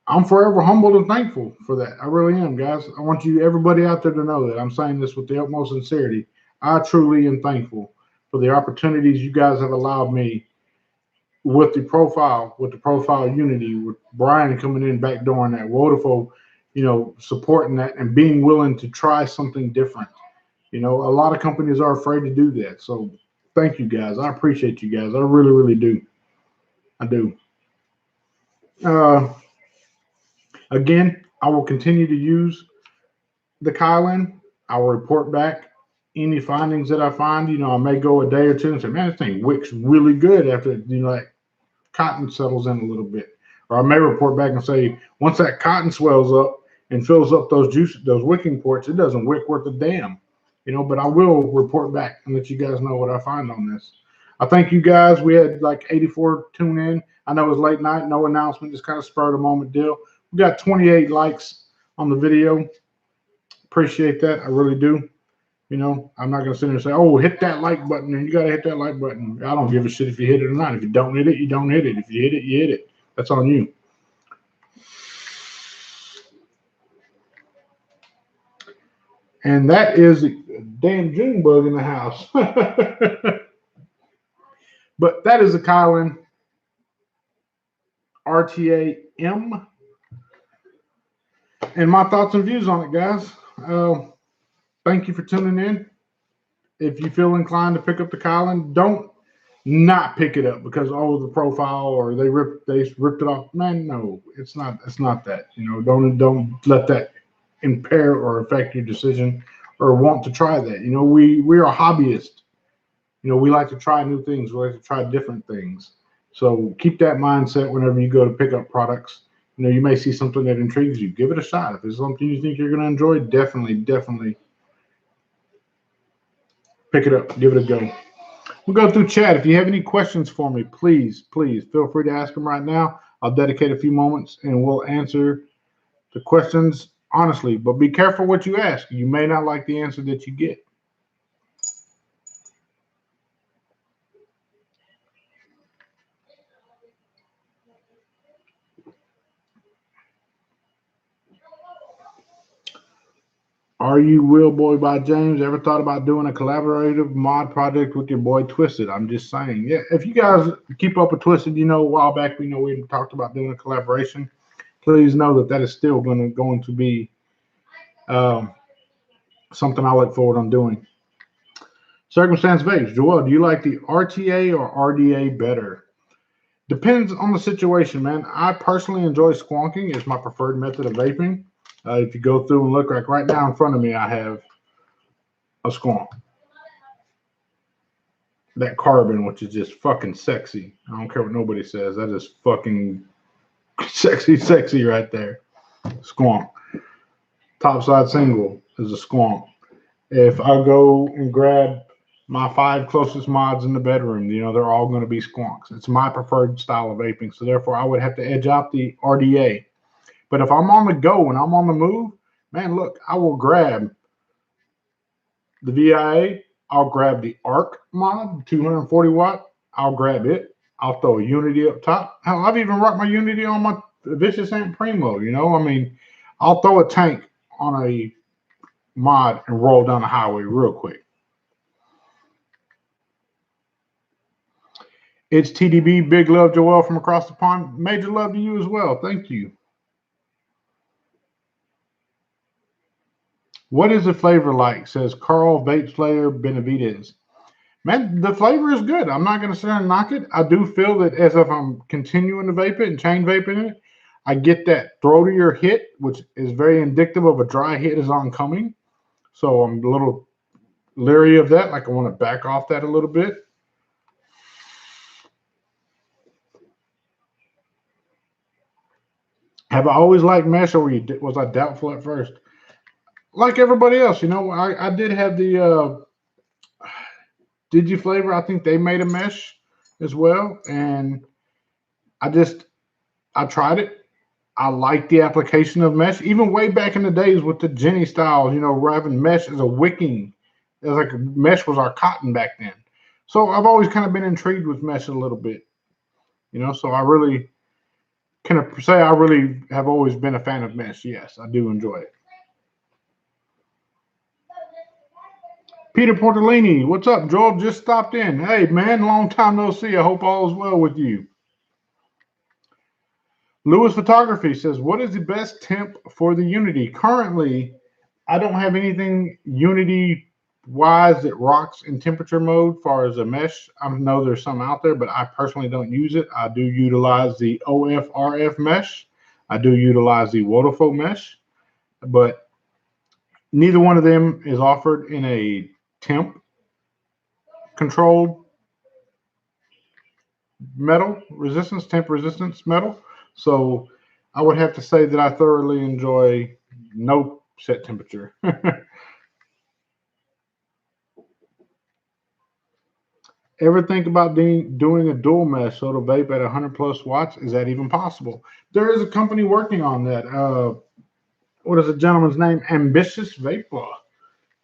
I'm forever humbled and thankful for that. I really am, guys. I want everybody out there to know that I'm saying this with the utmost sincerity. I truly am thankful for the opportunities you guys have allowed me with the profile Unity, with Brian coming in backdooring that, Wodafo, supporting that and being willing to try something different. A lot of companies are afraid to do that. So thank you guys. I appreciate you guys. I really, really do. I do. Again, I will continue to use the Kylin. I will report back any findings that I find. I may go a day or two and say, man, this thing wicks really good after, that cotton settles in a little bit. Or I may report back and say, once that cotton swells up and fills up those wicking ports, it doesn't wick worth a damn. But I will report back and let you guys know what I find on this. I thank you guys. We had like 84 tune in. I know it was late night, no announcement, just kind of spurred a moment deal. We got 28 likes on the video. Appreciate that. I really do. I'm not going to sit there and say, oh, hit that like button, and you got to hit that like button. I don't give a shit if you hit it or not. If you don't hit it, you don't hit it. If you hit it, you hit it. That's on you. And that is a damn June bug in the house. But that is a Kylin RTA M. And my thoughts and views on it, guys. Thank you for tuning in. If you feel inclined to pick up the Kylin, don't not pick it up because the profile or they ripped it off. Man, no, it's not that. Don't let that impair or affect your decision or want to try that. We are hobbyists. We like to try new things. We like to try different things. So keep that mindset whenever you go to pick up products. You may see something that intrigues you. Give it a shot. If it's something you think you're going to enjoy, definitely pick it up. Give it a go. We'll go through chat. If you have any questions for me, please feel free to ask them right now. I'll dedicate a few moments and we'll answer the questions honestly. But be careful what you ask. You may not like the answer that you get. Are you Will Boy by James? Ever thought about doing a collaborative mod project with your boy Twisted? I'm just saying. Yeah, if you guys keep up with Twisted, a while back we talked about doing a collaboration. Please know that is still going to be something I look forward on doing. Circumstance Vapes. Joel, do you like the RTA or RDA better? Depends on the situation, man. I personally enjoy squonking. It's my preferred method of vaping. If you go through and look, like right now in front of me, I have a squonk. That carbon, which is just fucking sexy. I don't care what nobody says. That is fucking sexy right there. Squonk. Topside single is a squonk. If I go and grab my 5 closest mods in the bedroom, they're all going to be squonks. It's my preferred style of vaping. So therefore, I would have to edge out the RDA. But if I'm on the go and I'm on the move, man, look, I will grab the VIA. I'll grab the ARC mod, 240 watt. I'll grab it. I'll throw a Unity up top. Hell, I've even rocked my Unity on my Vicious Amp Primo. I'll throw a tank on a mod and roll down the highway real quick. It's TDB. Big love, Joel, from across the pond. Major love to you as well. Thank you. What is the flavor like? Says Carl Vape Slayer Benavides. Man, the flavor is good. I'm not going to sit there and knock it. I do feel that as if I'm continuing to vape it and chain vaping it, I get that throatier hit, which is very indicative of a dry hit is oncoming. So I'm a little leery of that. Like I want to back off that a little bit. Have I always liked mesh, or was I doubtful at first? Like everybody else, I did have the Digi Flavor. I think they made a mesh as well, and I tried it. I like the application of mesh, even way back in the days with the Jenny styles. Having mesh as a wicking, it was like mesh was our cotton back then. So I've always kind of been intrigued with mesh a little bit, So I really I really have always been a fan of mesh. Yes, I do enjoy it. Peter Portolini, what's up, Joel? Just stopped in. Hey, man, long time no see. I hope all is well with you. Lewis Photography says, what is the best temp for the Unity? Currently, I don't have anything Unity-wise that rocks in temperature mode as far as a mesh. I know there's some out there, but I personally don't use it. I do utilize the OFRF mesh. I do utilize the Wodafo mesh, but neither one of them is offered in a temp controlled temp resistance metal. So I would have to say that I thoroughly enjoy no set temperature. Ever think about doing a dual mesh so to vape at 100 plus watts? Is that even possible? There is a company working on that. What is the gentleman's name? Ambitious Vape Law.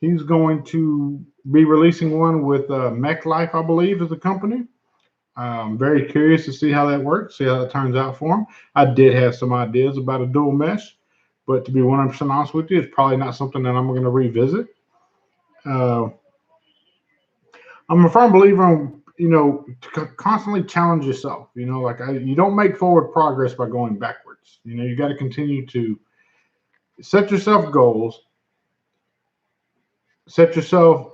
He's going to be releasing one with Mech Life, I believe, is the company. I'm very curious to see how that works, see how it turns out for him. I did have some ideas about a dual mesh, but to be 100% honest with you, it's probably not something that I'm going to revisit. I'm a firm believer in, to constantly challenge yourself. You don't make forward progress by going backwards. You got to continue to set yourself goals, set yourself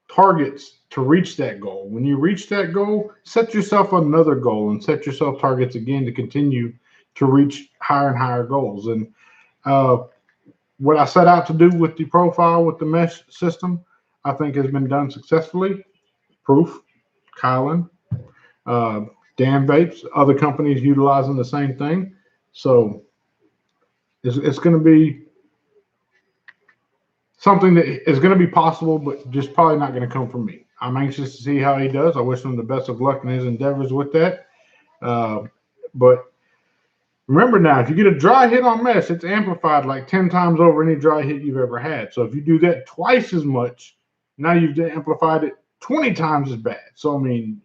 targets to reach that goal. When you reach that goal, set yourself another goal and set yourself targets again to continue to reach higher and higher goals. And what I set out to do with the profile, with the mesh system, I think has been done successfully. Proof, Kylin, Dan Vapes, other companies utilizing the same thing. So it's going to be something that is going to be possible, but just probably not going to come from me. I'm anxious to see how he does. I wish him the best of luck in his endeavors with that. But remember now, if you get a dry hit on mesh, it's amplified like 10 times over any dry hit you've ever had. So if you do that twice as much, now you've amplified it 20 times as bad. So, I mean,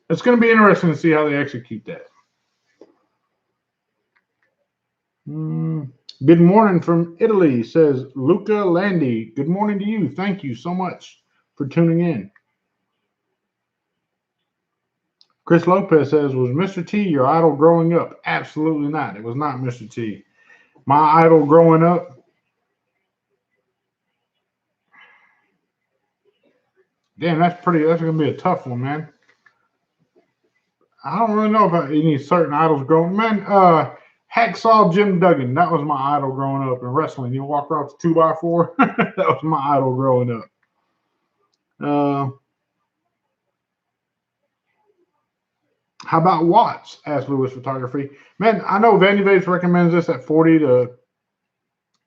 it's going to be interesting to see how they execute that. Good morning from Italy, says Luca Landi. Good morning to you. Thank you so much for tuning in. Chris Lopez says, was Mr. T your idol growing up? Absolutely not. It was not Mr. T. My idol growing up, damn, that's going to be a tough one, man. I don't really know about any certain idols growing. Man, Hacksaw Jim Duggan, that was my idol growing up in wrestling. You walk around with 2x4, that was my idol growing up. How about watts? Asked Lewis Photography. Man, I know Vandy Vapes recommends this at 40 to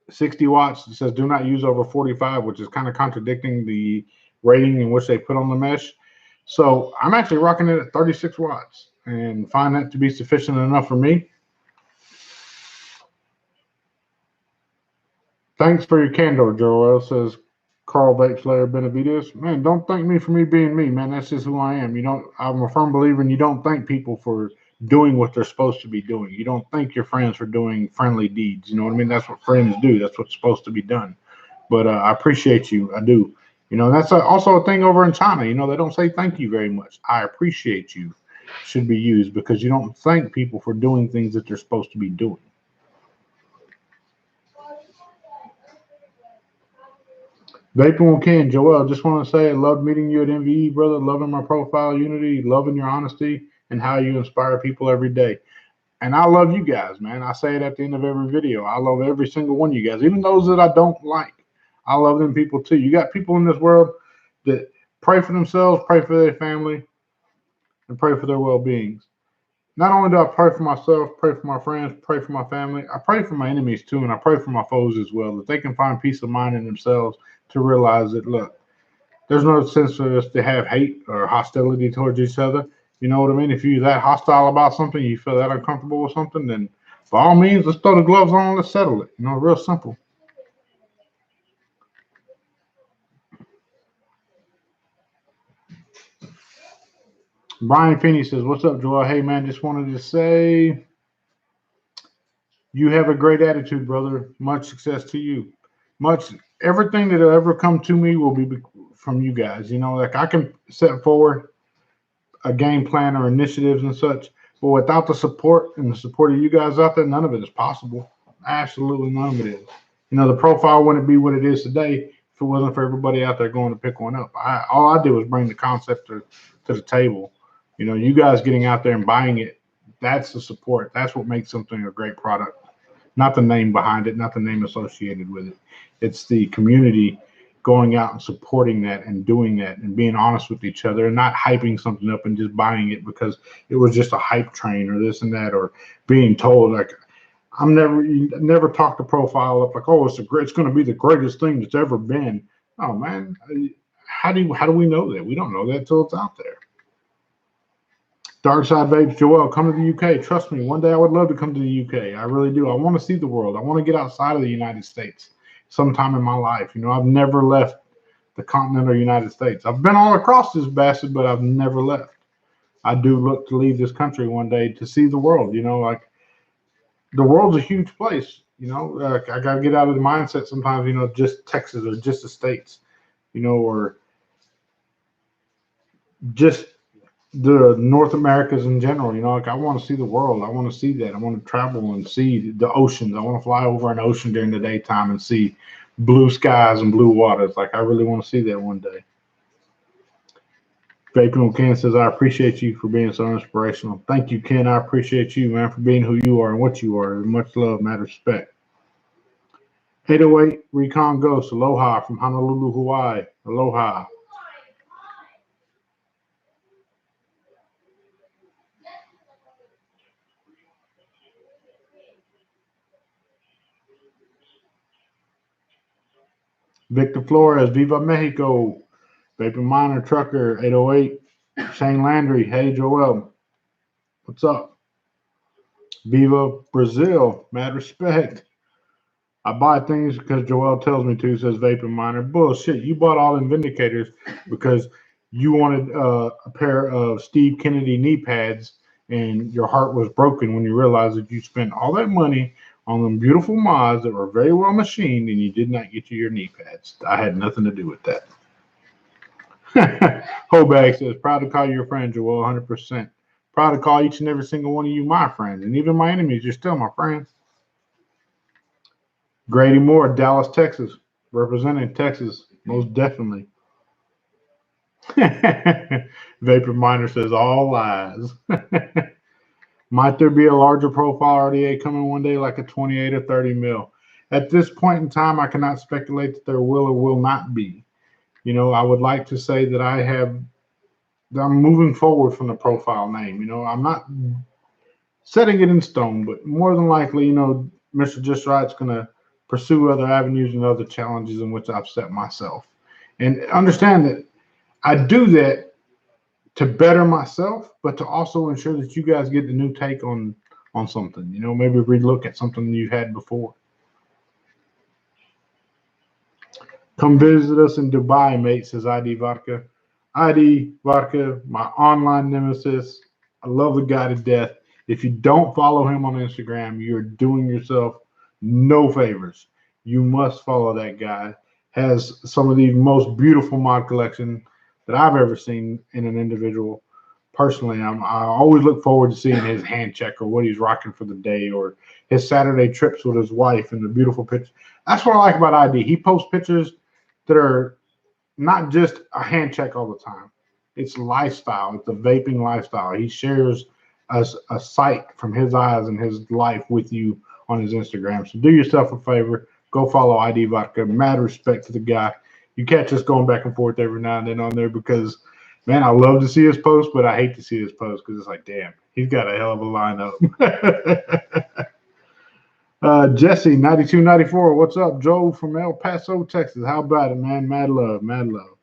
60 watts. It says do not use over 45, which is kind of contradicting the rating in which they put on the mesh. So I'm actually rocking it at 36 watts and find that to be sufficient enough for me. Thanks for your candor, Joel, says Carl Vape Slayer Benavides. Man, don't thank me for me being me, man. That's just who I am. I'm a firm believer in you don't thank people for doing what they're supposed to be doing. You don't thank your friends for doing friendly deeds. You know what I mean? That's what friends do. That's what's supposed to be done. But I appreciate you. I do. That's also a thing over in China. They don't say thank you very much. I appreciate you should be used because you don't thank people for doing things that they're supposed to be doing. Vaping with Ken, Joel, just want to say I loved meeting you at MVE, brother. Loving my profile, Unity, loving your honesty and how you inspire people every day. And I love you guys, man. I say it at the end of every video. I love every single one of you guys, even those that I don't like. I love them people too. You got people in this world that pray for themselves, pray for their family, and pray for their well-beings. Not only do I pray for myself, pray for my friends, pray for my family, I pray for my enemies too, and I pray for my foes as well, that they can find peace of mind in themselves to realize that, look, there's no sense for us to have hate or hostility towards each other. You know what I mean? If you're that hostile about something, you feel that uncomfortable with something, then by all means, let's throw the gloves on, let's settle it. Real simple. Brian Finney says, what's up, Joel? Hey, man, just wanted to say you have a great attitude, brother. Much success to you. Everything that will ever come to me will be from you guys. Like I can set forward a game plan or initiatives and such, but without the support and the support of you guys out there, none of it is possible. Absolutely none of it is. The profile wouldn't be what it is today if it wasn't for everybody out there going to pick one up. All I did was bring the concept to the table. You guys getting out there and buying it, that's the support. That's what makes something a great product. Not the name behind it, not the name associated with it. It's the community going out and supporting that and doing that and being honest with each other and not hyping something up and just buying it because it was just a hype train or this and that, or being told like I'm never talk the profile up like, oh, it's going to be the greatest thing that's ever been. Oh man, how do we know that? We don't know that until it's out there. Dark Side Vapes, Joel, come to the UK. Trust me, one day I would love to come to the UK. I really do. I want to see the world. I want to get outside of the United States sometime in my life. I've never left the continental United States. I've been all across this bastard, but I've never left. I do look to leave this country one day to see the world. Like the world's a huge place. I got to get out of the mindset sometimes, just Texas or just the States, or just the North Americas in general. Like I want to see the world. I want to see that. I want to travel and see the oceans. I want to fly over an ocean during the daytime and see blue skies and blue waters. Like, I really want to see that one day. Vaping with Ken says, I appreciate you for being so inspirational. Thank you, Ken. I appreciate you, man, for being who you are and what you are. Much love, mad respect. 808 Recon Ghost, aloha from Honolulu, Hawaii. Aloha. Victor Flores, Viva Mexico. Vaping Miner Trucker, 808. Shane Landry, hey Joel. What's up? Viva Brazil, mad respect. I buy things because Joel tells me to, says Vaping Miner. Bullshit, you bought all them Vindicators because you wanted a pair of Steve Kennedy knee pads and your heart was broken when you realized that you spent all that money on them beautiful mods that were very well machined and you did not get you your knee pads. I had nothing to do with that. Hobag says, proud to call you your friend, Joel, 100%. Proud to call each and every single one of you my friends. And even my enemies, you're still my friends. Grady Moore, Dallas, Texas. Representing Texas, most definitely. Vapor Miner says, all lies. Might there be a larger profile RTA coming one day, like a 28 or 30 mil? At this point in time, I cannot speculate that there will or will not be. You know, I would like to say that I'm moving forward from the profile name. You know, I'm not setting it in stone, but more than likely, you know, Mr. Just Right's going to pursue other avenues and other challenges in which I've set myself. And understand that I do that to better myself, but to also ensure that you guys get the new take on something. You know, maybe relook at something you had before. Come visit us in Dubai, mate, says ID Vodka. ID Vodka, my online nemesis. I love the guy to death. If you don't follow him on Instagram, you're doing yourself no favors. You must follow that guy. Has some of the most beautiful mod collection that I've ever seen in an individual. Personally, I always look forward to seeing his hand check or what he's rocking for the day or his Saturday trips with his wife and the beautiful pictures. That's what I like about ID. He posts pictures that are not just a hand check all the time. It's lifestyle. It's a vaping lifestyle. He shares a sight from his eyes and his life with you on his Instagram. So do yourself a favor. Go follow ID Vodka. Mad respect to the guy. You catch us going back and forth every now and then on there because, man, I love to see his post, but I hate to see his post because it's like, damn, he's got a hell of a lineup. Jesse, 9294, what's up? Joe from El Paso, Texas. How about it, man? Mad love, mad love.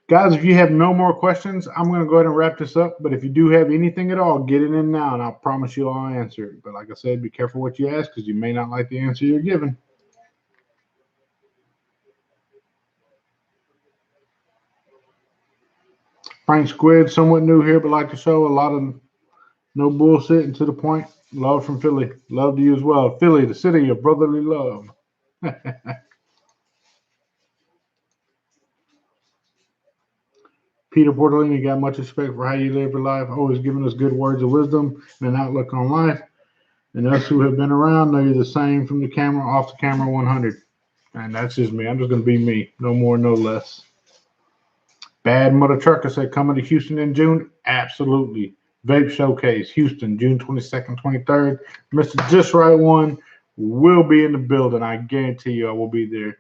Guys, if you have no more questions, I'm going to go ahead and wrap this up. But if you do have anything at all, get it in now, and I'll promise you I'll answer it. But like I said, be careful what you ask because you may not like the answer you're given. Frank Squid, somewhat new here, but like to show a lot of no bullshit and to the point. Love from Philly. Love to you as well. Philly, the city of brotherly love. Peter Portolini, got much respect for how you live your life, always giving us good words of wisdom and an outlook on life. And us who have been around know you're the same from the camera, off the camera 100. And that's just me. I'm just going to be me. No more, no less. Bad Mother Trucker said, coming to Houston in June? Absolutely. Vape Showcase, Houston, June 22nd, 23rd. Mr. Just Right One will be in the building. I guarantee you I will be there.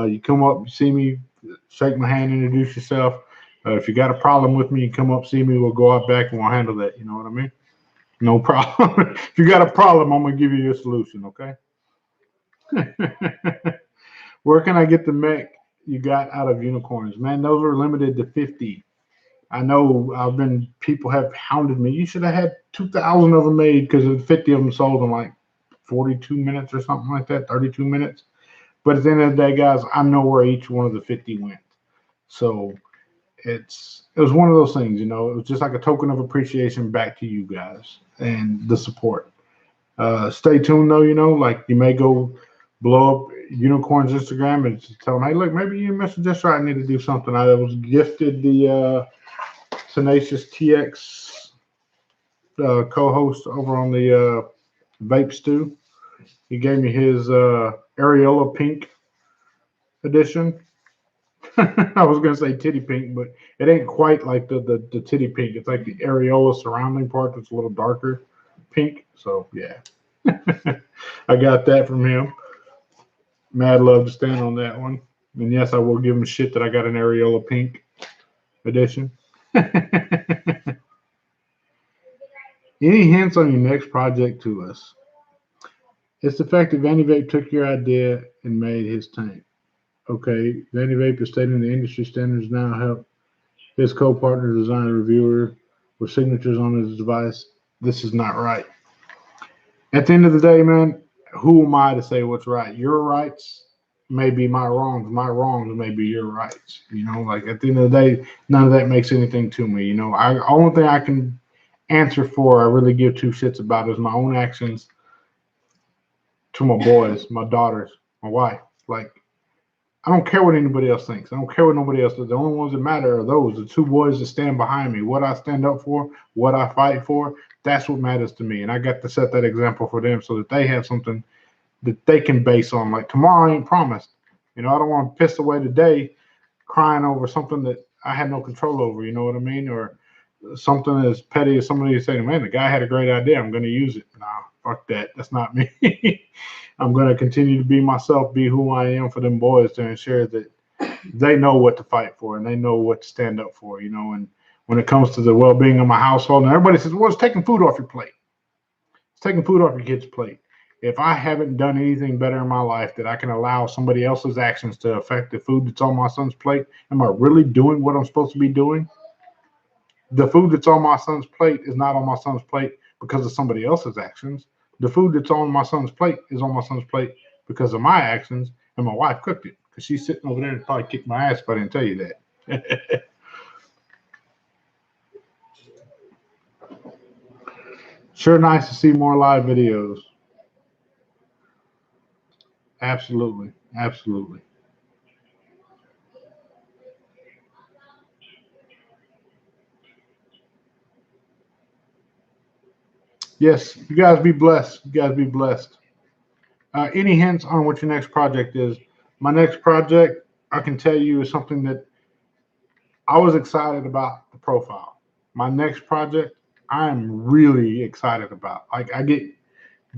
You come up, see me, shake my hand, introduce yourself. If you got a problem with me, you come up, see me. We'll go out back and we'll handle that. You know what I mean? No problem. If you got a problem, I'm going to give you a solution, okay? Where can I get the mech you got out of unicorns? Man, those are limited to 50. I know people have hounded me. You should have had 2,000 of them made because 50 of them sold in like 42 minutes or something like that, 32 minutes. But at the end of the day, guys, I know where each one of the 50 went. So it was one of those things, you know, it was just like a token of appreciation back to you guys and the support. Stay tuned though, you know, like you may go blow up Unicorn's Instagram and just tell them, hey, look, maybe you and Mr. Just Right need to do something. I was gifted the Tenacious TX co-host over on the Vape Stew. He gave me his Areola Pink edition. I was gonna say titty pink, but it ain't quite like the titty pink. It's like the areola surrounding part that's a little darker pink. So yeah, I got that from him. Mad love to stand on that one. And yes, I will give him shit that I got an areola pink edition. Any hints on your next project to us? It's the fact that Vandy Vape took your idea and made his tank. Okay, Vandy Vape is stating the industry standards now help his co-partner design a reviewer with signatures on his device. This is not right. At the end of the day, man, who am I to say what's right? Your rights may be my wrongs. My wrongs may be your rights. You know, like at the end of the day, none of that makes anything to me. You know, only thing I can answer for, I really give two shits about is my own actions to my boys, my daughters, my wife. Like, I don't care what anybody else thinks. I don't care what nobody else does. The only ones that matter are those, the two boys that stand behind me. What I stand up for, what I fight for, that's what matters to me. And I got to set that example for them so that they have something that they can base on. Like, tomorrow ain't promised. You know, I don't want to piss away today crying over something that I had no control over, you know what I mean? Or something as petty as somebody saying, man, the guy had a great idea, I'm going to use it. Nah, fuck that. That's not me. I'm going to continue to be myself, be who I am for them boys to ensure that they know what to fight for and they know what to stand up for, you know. And when it comes to the well-being of my household, and everybody says, well, it's taking food off your plate. It's taking food off your kid's plate. If I haven't done anything better in my life that I can allow somebody else's actions to affect the food that's on my son's plate, am I really doing what I'm supposed to be doing? The food that's on my son's plate is not on my son's plate because of somebody else's actions. The food that's on my son's plate is on my son's plate because of my actions, and my wife cooked it because she's sitting over there and probably kicked my ass if I didn't tell you that. Sure nice to see more live videos. Absolutely. Absolutely. Yes, you guys be blessed. You guys be blessed. Any hints on what your next project is? My next project, I can tell you, is something that I was excited about the profile. My next project, I'm really excited about. Like, I get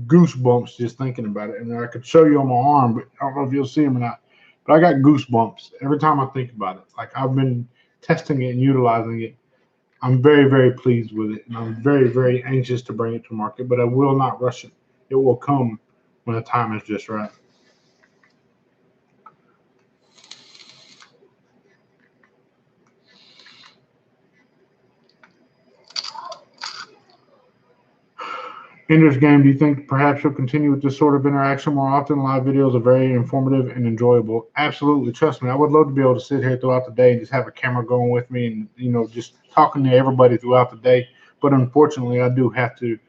goosebumps just thinking about it. And I could show you on my arm, but I don't know if you'll see them or not. But I got goosebumps every time I think about it. Like, I've been testing it and utilizing it. I'm very, very pleased with it. And I'm very, very anxious to bring it to market, but I will not rush it. It will come when the time is just right. In this game, do you think perhaps you'll continue with this sort of interaction more often? Live videos are very informative and enjoyable. Absolutely. Trust me. I would love to be able to sit here throughout the day and just have a camera going with me and, you know, just talking to everybody throughout the day. But unfortunately, I do have to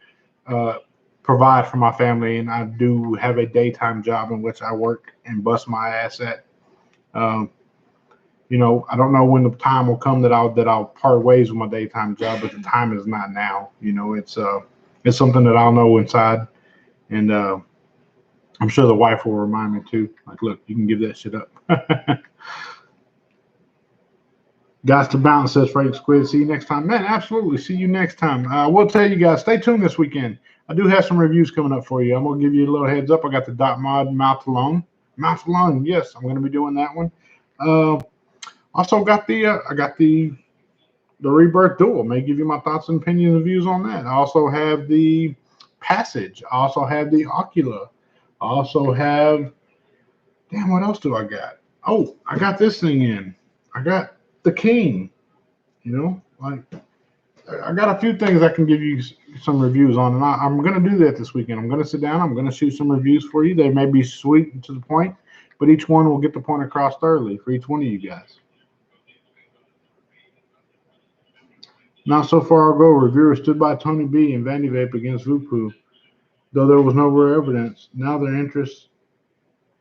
provide for my family, and I do have a daytime job in which I work and bust my ass at. Um, you know, I don't know when the time will come that I'll part ways with my daytime job, but the time is not now. You know, it's something that I'll know inside, and I'm sure the wife will remind me too. Like, look, you can give that shit up. Guys to bounce, says Frank Squid. See you next time, man. Absolutely, see you next time. I will tell you guys, stay tuned this weekend. I do have some reviews coming up for you. I'm gonna give you a little heads up. I got the Dot Mod Mouth Alone. Mouth Alone, yes, I'm gonna be doing that one. Also got I got the Rebirth Duel. May give you my thoughts and opinions and views on that. I also have the Passage. I also have the Ocula. I also have, damn, what else do I got? Oh, I got this thing in. I got the King. You know, like, I got a few things I can give you some reviews on, and I'm going to do that this weekend. I'm going to sit down. I'm going to shoot some reviews for you. They may be sweet and to the point, but each one will get the point across thoroughly for each one of you guys. Not so far ago, reviewers stood by Tony B and Vandy Vape against Vupu, though there was no real evidence. Now their interest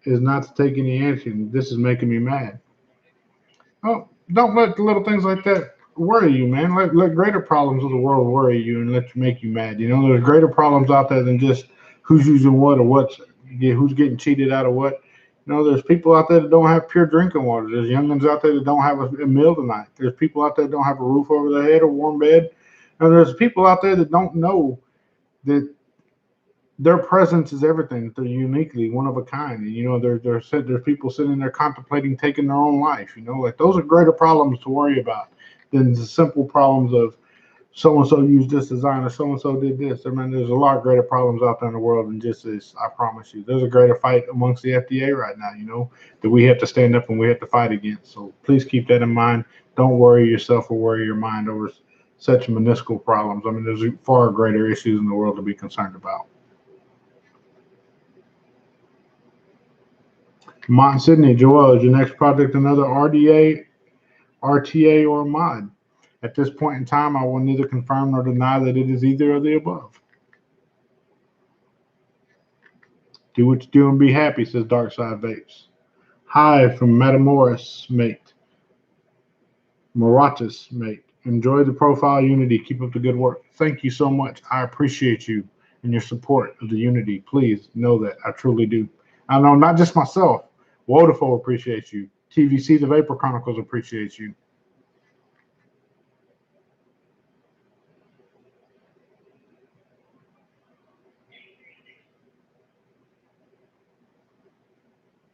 is not to take any action. This is making me mad. Oh, don't let the little things like that worry you, man. Let greater problems of the world worry you and let you make you mad. You know, there's greater problems out there than just who's using what or who's getting cheated out of what. You know, there's people out there that don't have pure drinking water. There's youngins out there that don't have a meal tonight. There's people out there that don't have a roof over their head or warm bed. And there's people out there that don't know that their presence is everything. They're uniquely one of a kind. And, you know, there's people sitting there contemplating taking their own life. You know, like those are greater problems to worry about than the simple problems of so and so used this design or so and so did this. I mean, there's a lot greater problems out there in the world than just this. I promise you, there's a greater fight amongst the FDA right now. You know, that we have to stand up and we have to fight against. So please keep that in mind. Don't worry yourself or worry your mind over such minuscule problems. I mean, there's far greater issues in the world to be concerned about. Mont Sydney, Joel, is your next project another RDA, RTA, or mod? At this point in time, I will neither confirm nor deny that it is either of the above. Do what you do and be happy, says Darkside Vapes. Hi from Metamoris, mate. Moratis, mate. Enjoy the profile Unity. Keep up the good work. Thank you so much. I appreciate you and your support of the Unity. Please know that I truly do. I know not just myself. Wodafo appreciates you. TVC, the Vapor Chronicles, appreciates you.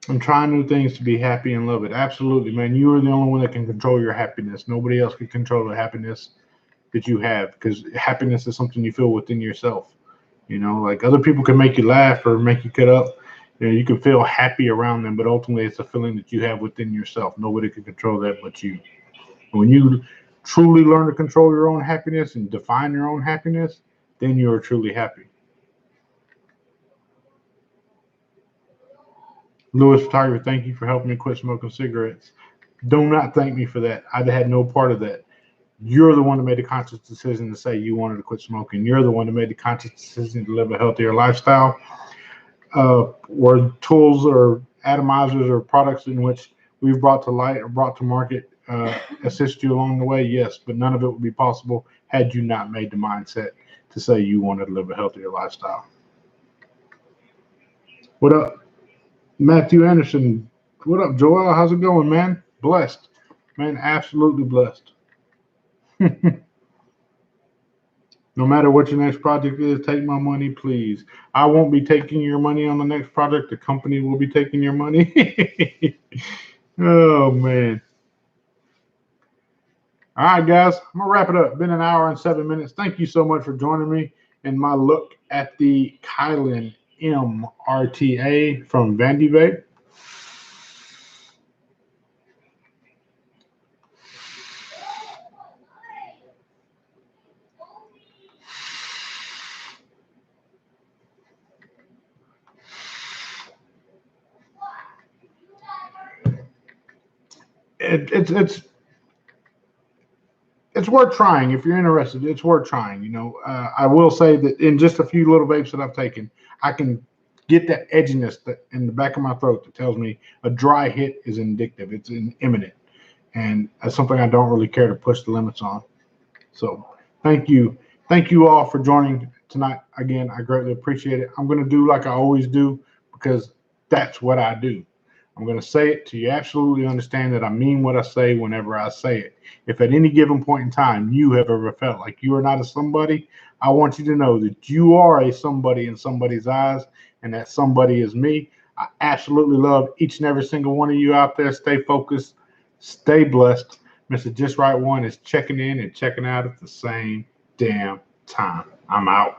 I'm trying new things to be happy and love it. Absolutely, man. You are the only one that can control your happiness. Nobody else can control the happiness that you have, because happiness is something you feel within yourself. You know, like other people can make you laugh or make you cut up. You know, you can feel happy around them, but ultimately it's a feeling that you have within yourself. Nobody can control that but you. When you truly learn to control your own happiness and define your own happiness, then you are truly happy. Lewis Photographer, thank you for helping me quit smoking cigarettes. Do not thank me for that. I've had no part of that. You're the one that made the conscious decision to say you wanted to quit smoking. You're the one that made the conscious decision to live a healthier lifestyle. Or tools or atomizers or products in which we've brought to light or brought to market assist you along the way? Yes, but none of it would be possible had you not made the mindset to say you wanted to live a healthier lifestyle. What up, Matthew Anderson? What up, Joel? How's it going, man? Blessed, man. Absolutely blessed. No matter what your next project is, take my money, please. I won't be taking your money on the next project. The company will be taking your money. Oh, man. All right, guys. I'm going to wrap it up. Been an hour and 7 minutes. Thank you so much for joining me in my look at the Kylin RTA from Vandy Vape. It's worth trying if you're interested. It's worth trying. You know, I will say that in just a few little vapes that I've taken, I can get that edginess that in the back of my throat that tells me a dry hit is indicative. It's imminent, and that's something I don't really care to push the limits on. So thank you all for joining tonight. Again, I greatly appreciate it. I'm going to do like I always do because that's what I do. I'm going to say it till you absolutely understand that I mean what I say whenever I say it. If at any given point in time you have ever felt like you are not a somebody, I want you to know that you are a somebody in somebody's eyes, and that somebody is me. I absolutely love each and every single one of you out there. Stay focused, stay blessed. Mr.JustRight 1 is checking in and checking out at the same damn time. I'm out.